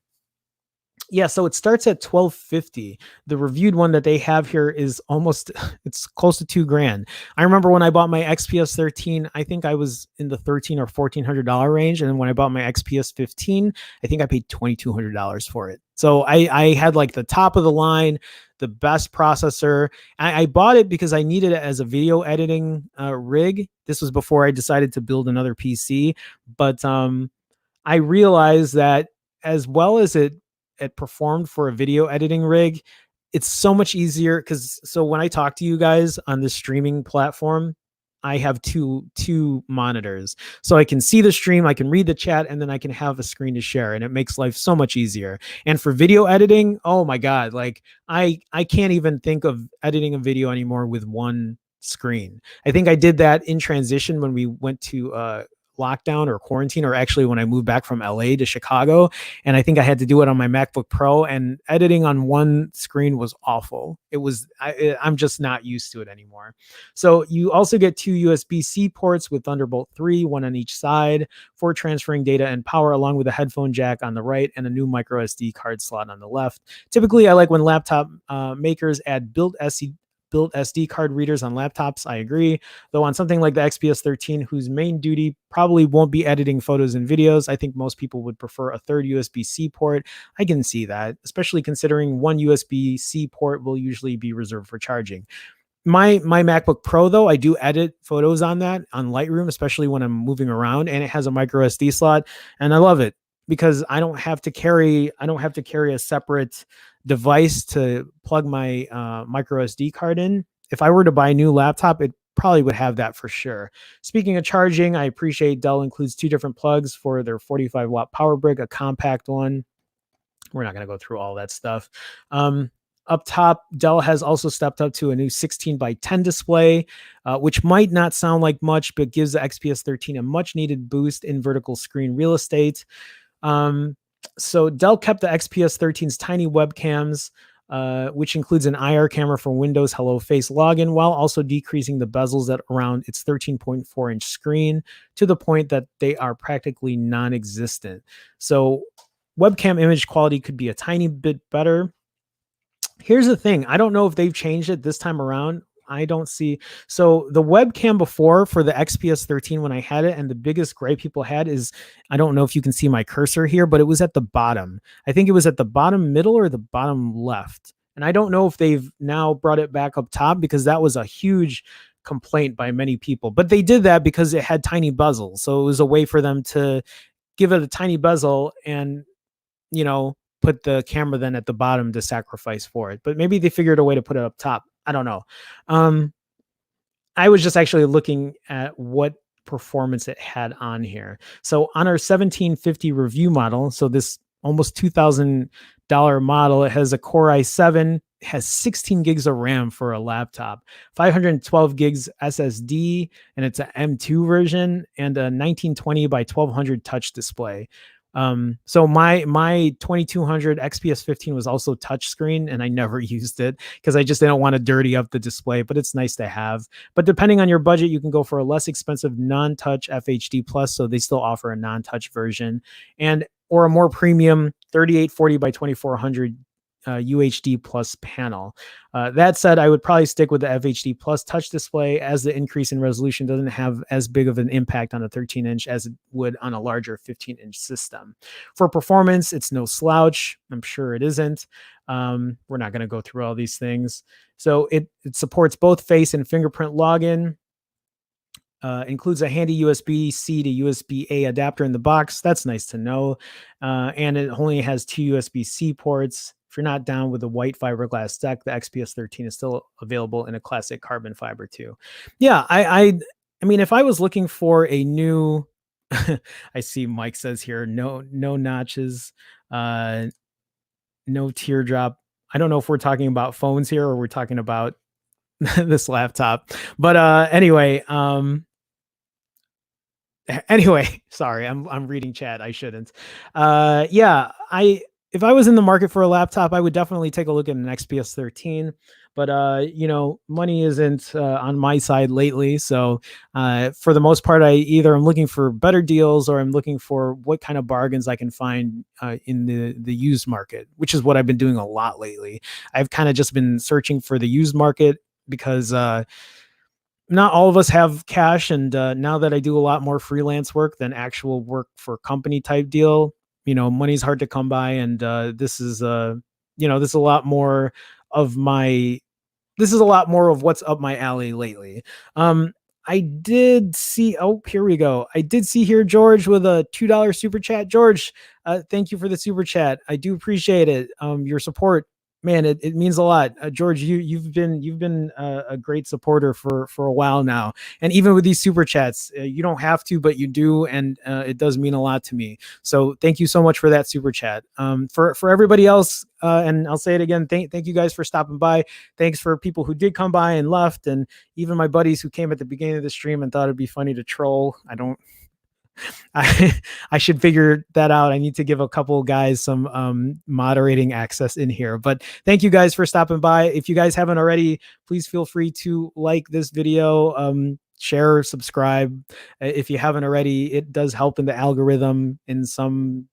yeah, so it starts at 1250. The reviewed one that they have here is almost, it's close to $2,000. I remember when I bought my XPS 13, I think I was in the $1,300 or $1,400 range. And when I bought my XPS 15, I think I paid $2,200 for it. So I had like the top of the line, the best processor. I bought it because I needed it as a video editing rig. This was before I decided to build another PC. But I realized that as well as it performed for a video editing rig, it's so much easier because so when I talk to you guys on the streaming platform, I have two monitors. So I can see the stream, I can read the chat, and then I can have a screen to share, and it makes life so much easier. And for video editing, oh my God, like I can't even think of editing a video anymore with one screen. I think I did that in transition when we went to lockdown or quarantine, or actually when I moved back from LA to Chicago. And I think I had to do it on my MacBook Pro, and editing on one screen was awful. I'm just not used to it anymore. So you also get 2 USB-C ports with Thunderbolt 3, one on each side for transferring data and power, along with a headphone jack on the right and a new micro SD card slot on the left. Typically, I like when laptop makers add built SD card readers on laptops. I agree. Though on something like the XPS 13, whose main duty probably won't be editing photos and videos, I think most people would prefer a third USB-C port. I can see that, especially considering one USB-C port will usually be reserved for charging. My MacBook Pro, though, I do edit photos on that on Lightroom, especially when I'm moving around, and it has a micro SD slot, and I love it because I don't have to carry a separate device to plug my micro SD card in. If I were to buy a new laptop, it probably would have that for sure. Speaking of charging, I appreciate Dell includes 2 different plugs for their 45-watt power brick, a compact one. We're not going to go through all that stuff. Up top, Dell has also stepped up to a new 16 by 10 display, which might not sound like much, but gives the XPS 13 a much needed boost in vertical screen real estate. So Dell kept the XPS 13's tiny webcams, which includes an IR camera for Windows Hello Face login, while also decreasing the bezels at around its 13.4-inch screen to the point that they are practically non-existent. So webcam image quality could be a tiny bit better. Here's the thing. I don't know if they've changed it this time around. I don't see. So the webcam before for the XPS 13 when I had it, and the biggest gripe people had is, I don't know if you can see my cursor here, but it was at the bottom. I think it was at the bottom middle or the bottom left. And I don't know if they've now brought it back up top, because that was a huge complaint by many people. But they did that because it had tiny bezels. So it was a way for them to give it a tiny bezel and, put the camera then at the bottom to sacrifice for it. But maybe they figured a way to put it up top. I don't know. I was just actually looking at what performance it had on here. So on our 1750 review model, so this almost $2,000 model, it has a Core i7, has 16 gigs of RAM for a laptop, 512 gigs SSD, and it's an M2 version, and a 1920 by 1200 touch display. So my 2200 XPS 15 was also touchscreen, and I never used it because I just didn't want to dirty up the display, but it's nice to have. But depending on your budget, you can go for a less expensive non-touch FHD plus. So they still offer a non-touch version, or a more premium 3840 by 2400 UHD plus panel. That said, I would probably stick with the FHD plus touch display, as the increase in resolution doesn't have as big of an impact on a 13-inch as it would on a larger 15-inch system. For performance, it's no slouch. I'm sure it isn't. We're not going to go through all these things. So it supports both face and fingerprint login. Includes a handy USB-C to USB-A adapter in the box. That's nice to know. And it only has 2 USB-C ports. If you're not down with the white fiberglass deck, the XPS 13 is still available in a classic carbon fiber too. Yeah, I mean, if I was looking for a new, I see Mike says here, no notches, no teardrop. I don't know if we're talking about phones here or we're talking about this laptop, but anyway, sorry, I'm reading chat. I shouldn't. Yeah, if I was in the market for a laptop, I would definitely take a look at an XPS 13. But money isn't on my side lately. So for the most part, I'm looking for better deals, or I'm looking for what kind of bargains I can find in the used market, which is what I've been doing a lot lately. I've kind of just been searching for the used market because not all of us have cash. And now that I do a lot more freelance work than actual work for company type deal, money's hard to come by. And this is a lot more of what's up my alley lately. I did see, here we go. I did see here, George, with a $2 super chat. George, thank you for the super chat. I do appreciate it. Your support, man, it means a lot. George, you've been a great supporter for a while now. And even with these super chats, you don't have to, but you do. And it does mean a lot to me. So thank you so much for that super chat. For everybody else, and I'll say it again, thank you guys for stopping by. Thanks for people who did come by and left. And even my buddies who came at the beginning of the stream and thought it'd be funny to troll. I should figure that out. I need to give a couple guys some moderating access in here. But thank you guys for stopping by. If you guys haven't already, please feel free to like this video, share, subscribe. If you haven't already, it does help in the algorithm in some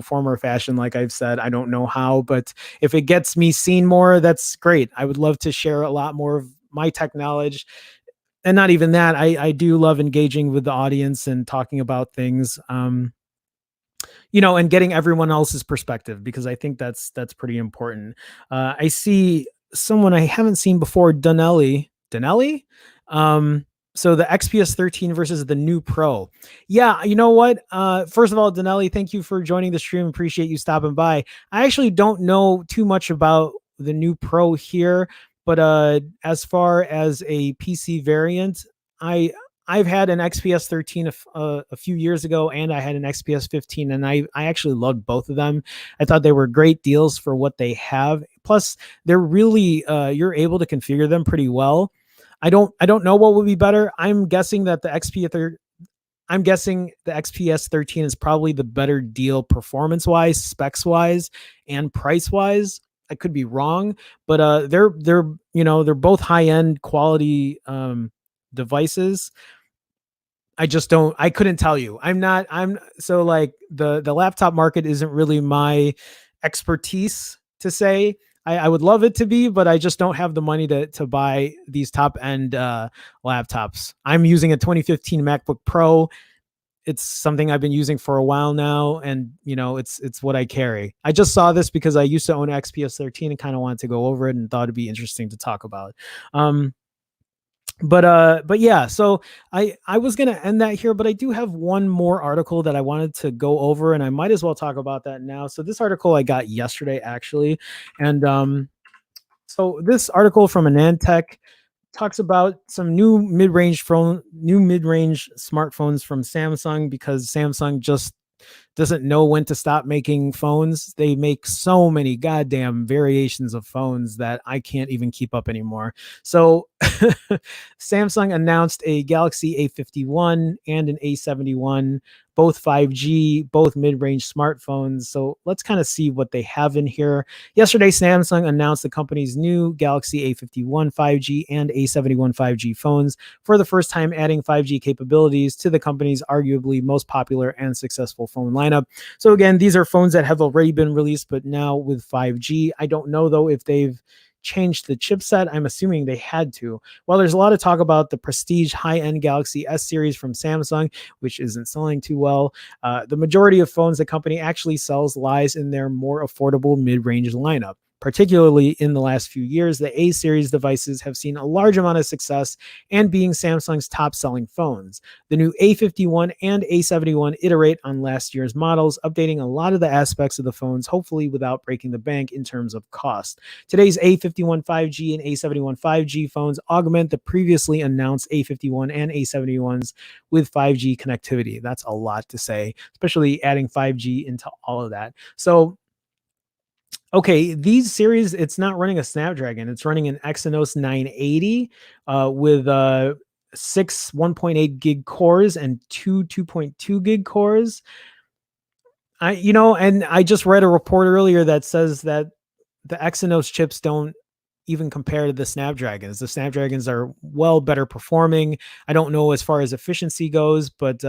form or fashion. Like I've said, I don't know how, but if it gets me seen more, that's great. I would love to share a lot more of my tech knowledge. And not even that, I do love engaging with the audience and talking about things, and getting everyone else's perspective, because I think that's pretty important. I see someone I haven't seen before, Danelli. So the XPS 13 versus the new Pro. Yeah, you know what? First of all, Danelli, thank you for joining the stream. Appreciate you stopping by. I actually don't know too much about the new Pro here. But as far as a PC variant, I've had an XPS 13 a few years ago, and I had an XPS 15, and I actually loved both of them. I thought they were great deals for what they have. Plus, they're really you're able to configure them pretty well. I don't know what would be better. I'm guessing the XPS 13 is probably the better deal performance wise, specs wise, and price wise. I could be wrong, but they're both high end quality devices. I couldn't tell you. I'm so like the laptop market isn't really my expertise to say. I would love it to be, but I just don't have the money to buy these top end laptops. I'm using a 2015 MacBook Pro. It's something I've been using for a while now, and it's what I carry. I just saw this because I used to own an XPS 13 and kind of wanted to go over it and thought it'd be interesting to talk about. But yeah, so I was gonna end that here, but I do have one more article that I wanted to go over, and I might as well talk about that now. So this article I got yesterday actually, and so this article from Anantech talks about some new mid-range smartphones from Samsung, because Samsung just doesn't know when to stop making phones. They make so many goddamn variations of phones that I can't even keep up anymore. So Samsung announced a Galaxy A51 and an A71, both 5G, both mid-range smartphones. So let's kind of see what they have in here. Yesterday, Samsung announced the company's new Galaxy A51 5G and A71 5G phones, for the first time adding 5G capabilities to the company's arguably most popular and successful phone lineup. So again, these are phones that have already been released, but now with 5G. I don't know though if they've changed the chipset. I'm assuming they had to. While there's a lot of talk about the prestige high-end Galaxy S series from Samsung, which isn't selling too well, the majority of phones the company actually sells lies in their more affordable mid-range lineup. Particularly in the last few years, the A series devices have seen a large amount of success and being Samsung's top selling phones. The new A51 and A71 iterate on last year's models, updating a lot of the aspects of the phones, hopefully without breaking the bank in terms of cost. Today's A51 5G and A71 5G phones augment the previously announced A51 and A71s with 5G connectivity. That's a lot to say, especially adding 5G into all of that. So okay, these series, it's not running a Snapdragon. It's running an Exynos 980 with six 1.8 gig cores and two 2.2 gig cores. And I just read a report earlier that says that the Exynos chips don't even compare to the Snapdragons. The Snapdragons are well better performing. I don't know as far as efficiency goes, but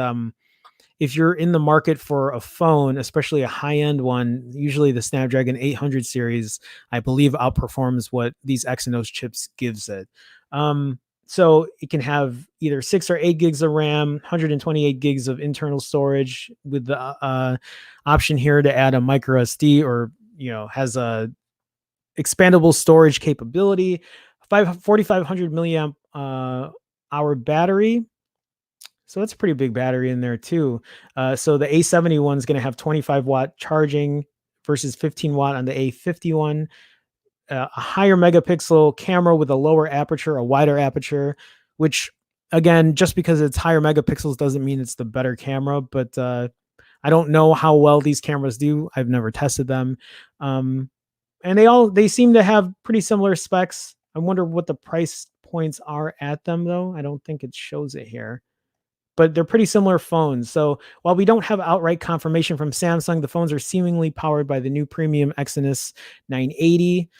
if you're in the market for a phone, especially a high-end one, usually the Snapdragon 800 series, I believe, outperforms what these Exynos chips gives it. So it can have either 6 or 8 gigs of RAM, 128 gigs of internal storage, with the option here to add a micro SD, or has a expandable storage capability. 4,500 milliamp hour battery. So that's a pretty big battery in there too. So the A71 is going to have 25-watt charging versus 15-watt on the A51. A higher megapixel camera with a lower aperture, a wider aperture, which again, just because it's higher megapixels doesn't mean it's the better camera. But I don't know how well these cameras do. I've never tested them. And they seem to have pretty similar specs. I wonder what the price points are at them though. I don't think it shows it here, but they're pretty similar phones. So while we don't have outright confirmation from Samsung, the phones are seemingly powered by the new premium Exynos 980.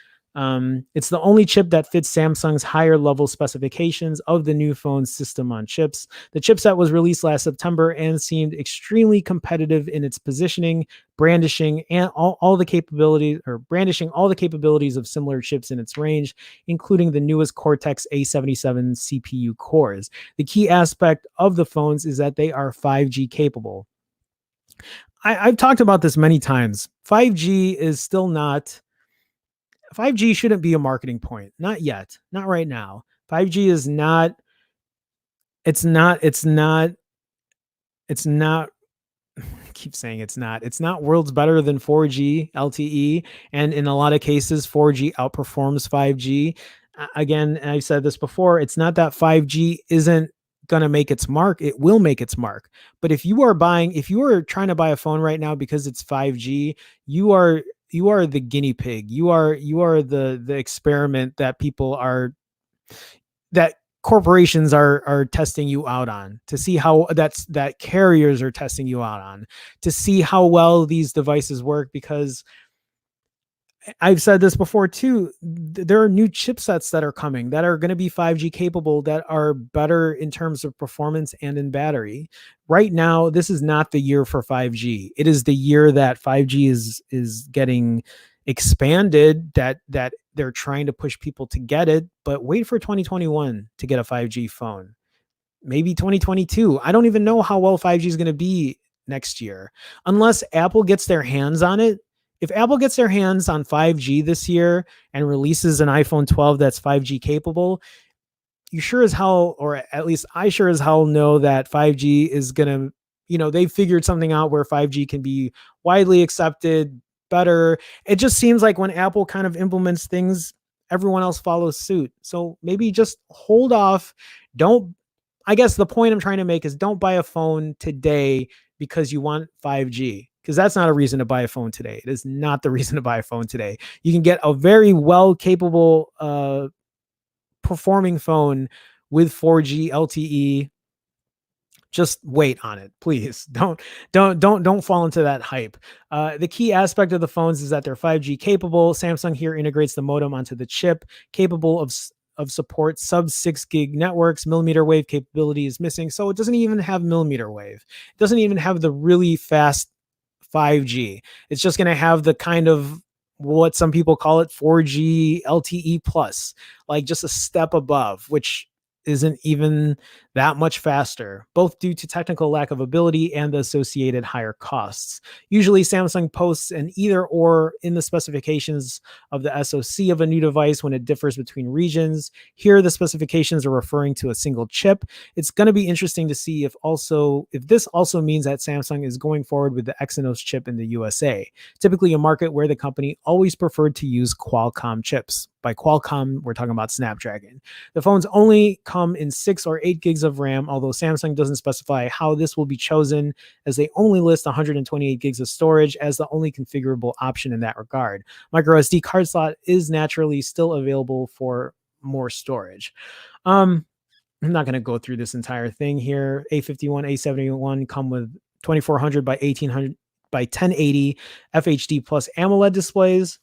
It's the only chip that fits Samsung's higher level specifications of the new phone system on chips. The chipset was released last September and seemed extremely competitive in its positioning, brandishing all the capabilities of similar chips in its range, including the newest Cortex A77 CPU cores. The key aspect of the phones is that they are 5G capable. I've talked about this many times. 5G shouldn't be a marketing point. Not yet. Not right now. 5G is not, it's not, I keep saying it's not worlds better than 4G LTE. And in a lot of cases, 4G outperforms 5G. Again, I've said this before, it's not that 5G isn't going to make its mark. It will make its mark. But if you are trying to buy a phone right now because it's 5G, the guinea pig. You are the experiment that people are, that corporations are testing you out on, to see how that carriers are testing you out on, to see how well these devices work. Because I've said this before too. There are new chipsets that are coming that are going to be 5G capable, that are better in terms of performance and in battery. Right now, this is not the year for 5G. It is the year that 5G is getting expanded, that they're trying to push people to get it. But wait for 2021 to get a 5G phone. Maybe 2022. I don't even know how well 5G is going to be next year, unless Apple gets their hands on it. If Apple gets their hands on 5G this year and releases an iPhone 12 that's 5G capable, you sure as hell, or at least I sure as hell know that 5G is going to, they figured something out where 5G can be widely accepted better. It just seems like when Apple kind of implements things, everyone else follows suit. So maybe just hold off. Don't, I guess the point I'm trying to make is, don't buy a phone today because you want 5G, because that's not a reason to buy a phone today. It is not the reason to buy a phone today. You can get a very well capable performing phone with 4G LTE. Just wait on it, please. Don't fall into that hype. The key aspect of the phones is that they're 5G capable. Samsung here integrates the modem onto the chip, capable of support sub 6 gig networks. Millimeter wave capability is missing, so it doesn't even have millimeter wave. It doesn't even have the really fast 5G. It's just going to have the kind of, what some people call it, 4G LTE plus, like just a step above, which isn't even that much faster, both due to technical lack of ability and the associated higher costs. Usually Samsung posts an either or in the specifications of the SoC of a new device when it differs between regions. Here, the specifications are referring to a single chip. It's going to be interesting to see if this also means that Samsung is going forward with the Exynos chip in the USA, typically a market where the company always preferred to use Qualcomm chips. By Qualcomm, we're talking about Snapdragon. The phones only come in 6 or 8 gigs of RAM, although Samsung doesn't specify how this will be chosen, as they only list 128 gigs of storage as the only configurable option in that regard. Micro SD card slot is naturally still available for more storage. I'm not going to go through this entire thing here. A51, A71 come with 2400 by 1800 by 1080 FHD plus AMOLED displays.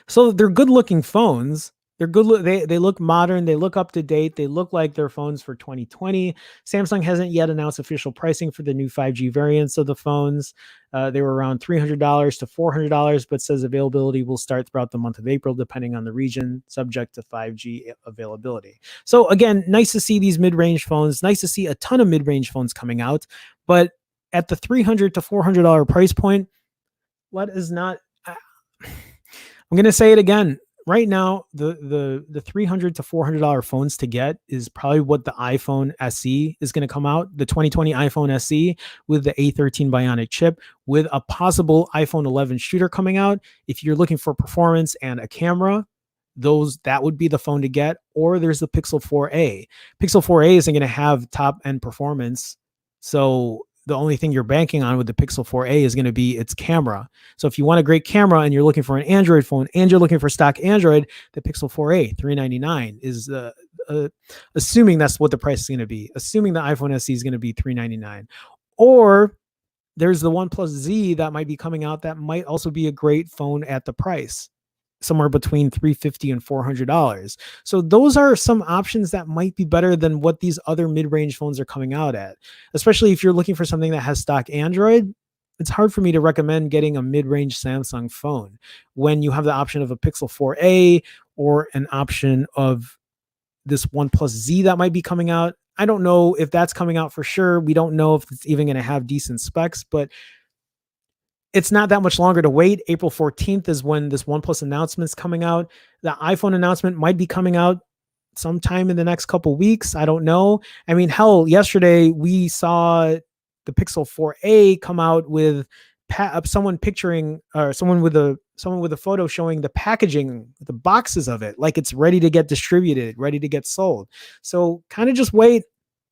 So they're good looking phones. They're good. They look modern. They look up to date. They look like they're phones for 2020. Samsung hasn't yet announced official pricing for the new 5G variants of the phones. They were around $300 to $400, but says availability will start throughout the month of April, depending on the region, subject to 5G availability. So again, nice to see these mid-range phones. Nice to see a ton of mid-range phones coming out, but at the $300 to $400 price point, let us not. I'm going to say it again. Right now, the $300 to $400 phones to get is probably what the iPhone SE is going to come out, the 2020 iPhone SE with the A13 Bionic chip, with a possible iPhone 11 shooter coming out. If you're looking for performance and a camera, that would be the phone to get. Or there's the Pixel 4a. Pixel 4a isn't going to have top end performance, so the only thing you're banking on with the Pixel 4a is going to be its camera. So if you want a great camera and you're looking for an Android phone and you're looking for stock Android, the Pixel 4a, $399 is assuming that's what the price is going to be, assuming the iPhone SE is going to be $399. Or there's the OnePlus Z that might be coming out that might also be a great phone at the price, somewhere between $350 and $400. So those are some options that might be better than what these other mid-range phones are coming out at. Especially if you're looking for something that has stock Android, it's hard for me to recommend getting a mid-range Samsung phone when you have the option of a Pixel 4a or an option of this OnePlus Z that might be coming out. I don't know if that's coming out for sure. We don't know if it's even going to have decent specs, but it's not that much longer to wait. April 14th is when this OnePlus announcement's coming out. The iPhone announcement might be coming out sometime in the next couple weeks. I don't know. I mean, hell, yesterday we saw the Pixel 4a come out with someone picturing, or someone with a photo showing the packaging, the boxes of it, like it's ready to get distributed, ready to get sold. So kind of just wait.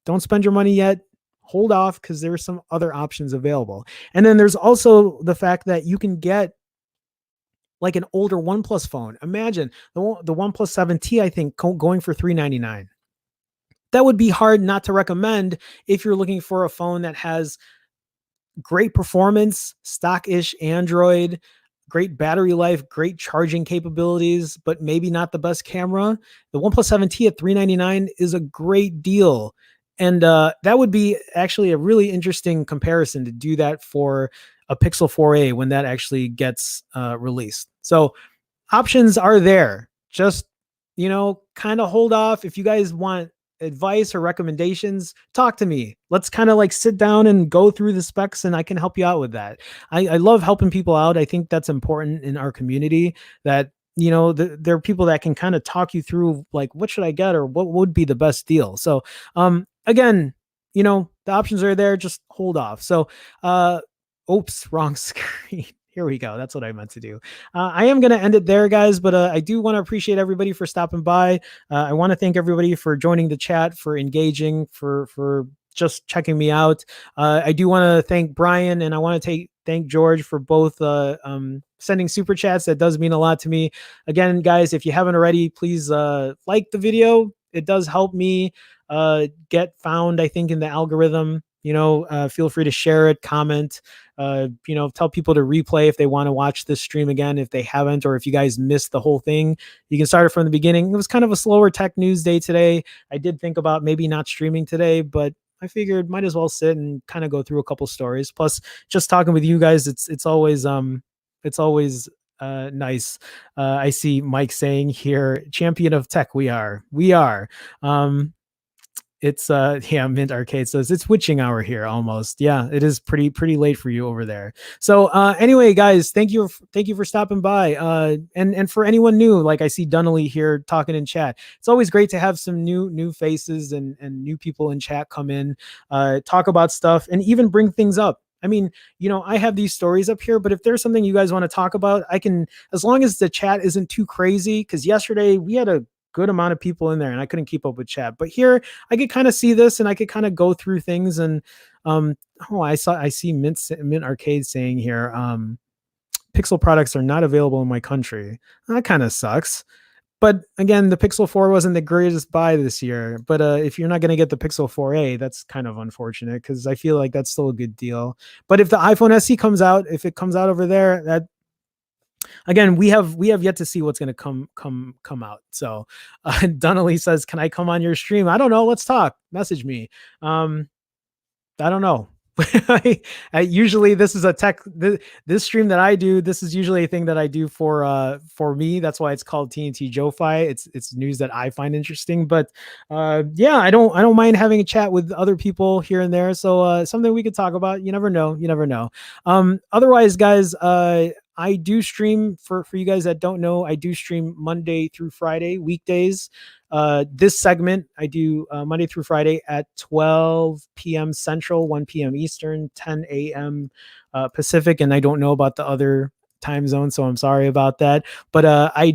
Don't spend your money yet. Hold off, because there's some other options available. And then there's also the fact that you can get like an older OnePlus phone. Imagine the OnePlus 7T, I think, going for $399. That would be hard not to recommend if you're looking for a phone that has great performance, stock-ish Android, great battery life, great charging capabilities, but maybe not the best camera. The OnePlus 7T at $399 is a great deal. And that would be actually a really interesting comparison to do that for a Pixel 4a when that actually gets released. So options are there. Just, kind of hold off. If you guys want advice or recommendations, talk to me. Let's kind of like sit down and go through the specs and I can help you out with that. I love helping people out. I think that's important in our community that, there are people that can kind of talk you through like, what should I get or what would be the best deal? So, again, the options are there. Just hold off. So, oops, wrong screen. Here we go. That's what I meant to do. I am going to end it there, guys, but I do want to appreciate everybody for stopping by. I want to thank everybody for joining the chat, for engaging, for just checking me out. I do want to thank Brian, and I want to thank George for both sending super chats. That does mean a lot to me. Again, guys, if you haven't already, please like the video. It does help me get found, I think, in the algorithm. Feel free to share it, comment, tell people to replay if they want to watch this stream again, if they haven't, or if you guys missed the whole thing, you can start it from the beginning. It was kind of a slower tech news day today. I did think about maybe not streaming today, but I figured might as well sit and kind of go through a couple stories. Plus, just talking with you guys, it's always nice. I see Mike saying here, champion of tech. We are. It's yeah, Mint Arcade says it's witching hour here almost. Yeah, it is pretty late for you over there. So anyway, guys, thank you for stopping by. And for anyone new, like I see Dunley here talking in chat. It's always great to have some new faces and new people in chat come in, talk about stuff and even bring things up. I mean, I have these stories up here, but if there's something you guys want to talk about, I can, as long as the chat isn't too crazy, because yesterday we had a good amount of people in there and I couldn't keep up with chat. But here I could kind of see this and I could kind of go through things and I see Mint Arcade saying here, Pixel products are not available in my country. That kind of sucks. But again, the Pixel 4 wasn't the greatest buy this year. But if you're not going to get the Pixel 4a, that's kind of unfortunate because I feel like that's still a good deal. But if the iPhone SE comes out, if it comes out over there, that again, we have yet to see what's going to come out. So Donnelly says, can I come on your stream? I don't know. Let's talk. Message me. I don't know. I usually this is a tech this stream that I do. This is usually a thing that I do for me. That's why it's called TNT Joe-Fi. It's news that I find interesting. But yeah, I don't mind having a chat with other people here and there. So something we could talk about. You never know. You never know. Otherwise, guys, I do stream for you guys that don't know. I do stream Monday through Friday weekdays. This segment I do Monday through Friday at 12 p.m. Central, 1 p.m. Eastern, 10 a.m. Pacific, and I don't know about the other time zone, so I'm sorry about that. But I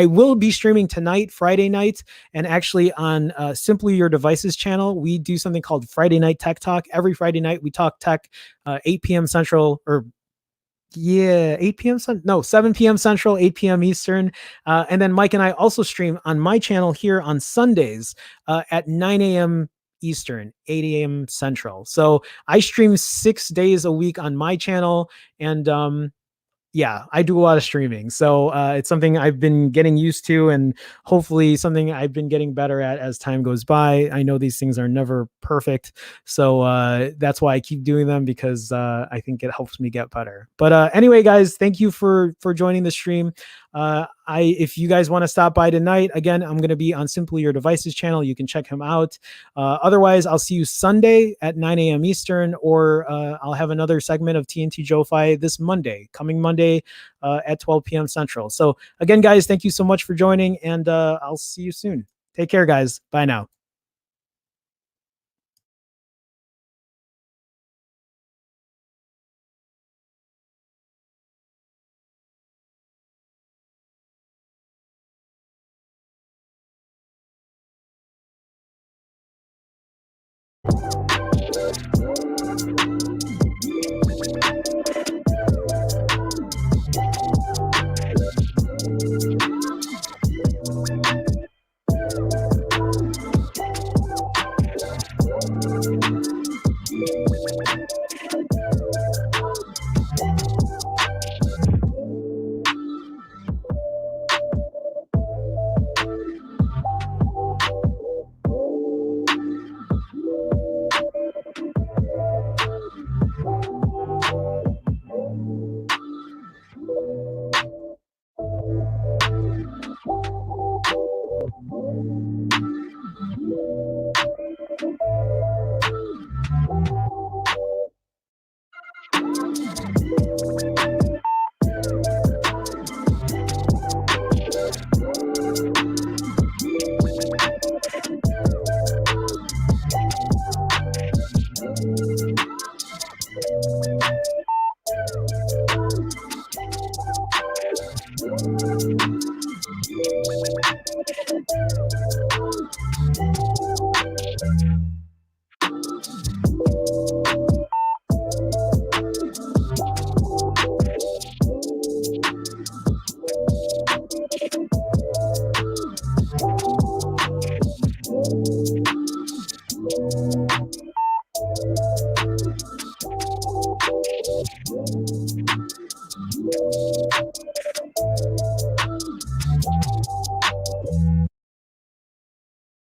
will be streaming tonight, Friday night, and actually on Simply Your Devices channel, we do something called Friday Night Tech Talk. Every Friday night we talk tech, 8 p.m. Central, or 8 p.m. No, 7 p.m. Central, 8 p.m. Eastern. And then Mike and I also stream on my channel here on Sundays at 9 a.m. Eastern, 8 a.m. Central. So I stream 6 days a week on my channel. And yeah, I do a lot of streaming. So it's something I've been getting used to and hopefully something I've been getting better at as time goes by. I know these things are never perfect. So that's why I keep doing them because I think it helps me get better. But anyway, guys, thank you for joining the stream. If you guys want to stop by tonight, again, I'm going to be on Simply Your Devices channel. You can check him out. Otherwise, I'll see you Sunday at 9 a.m. Eastern, or I'll have another segment of TNT Joe-Fi this coming Monday at 12 p.m. Central. So again, guys, thank you so much for joining, and I'll see you soon. Take care, guys. Bye now.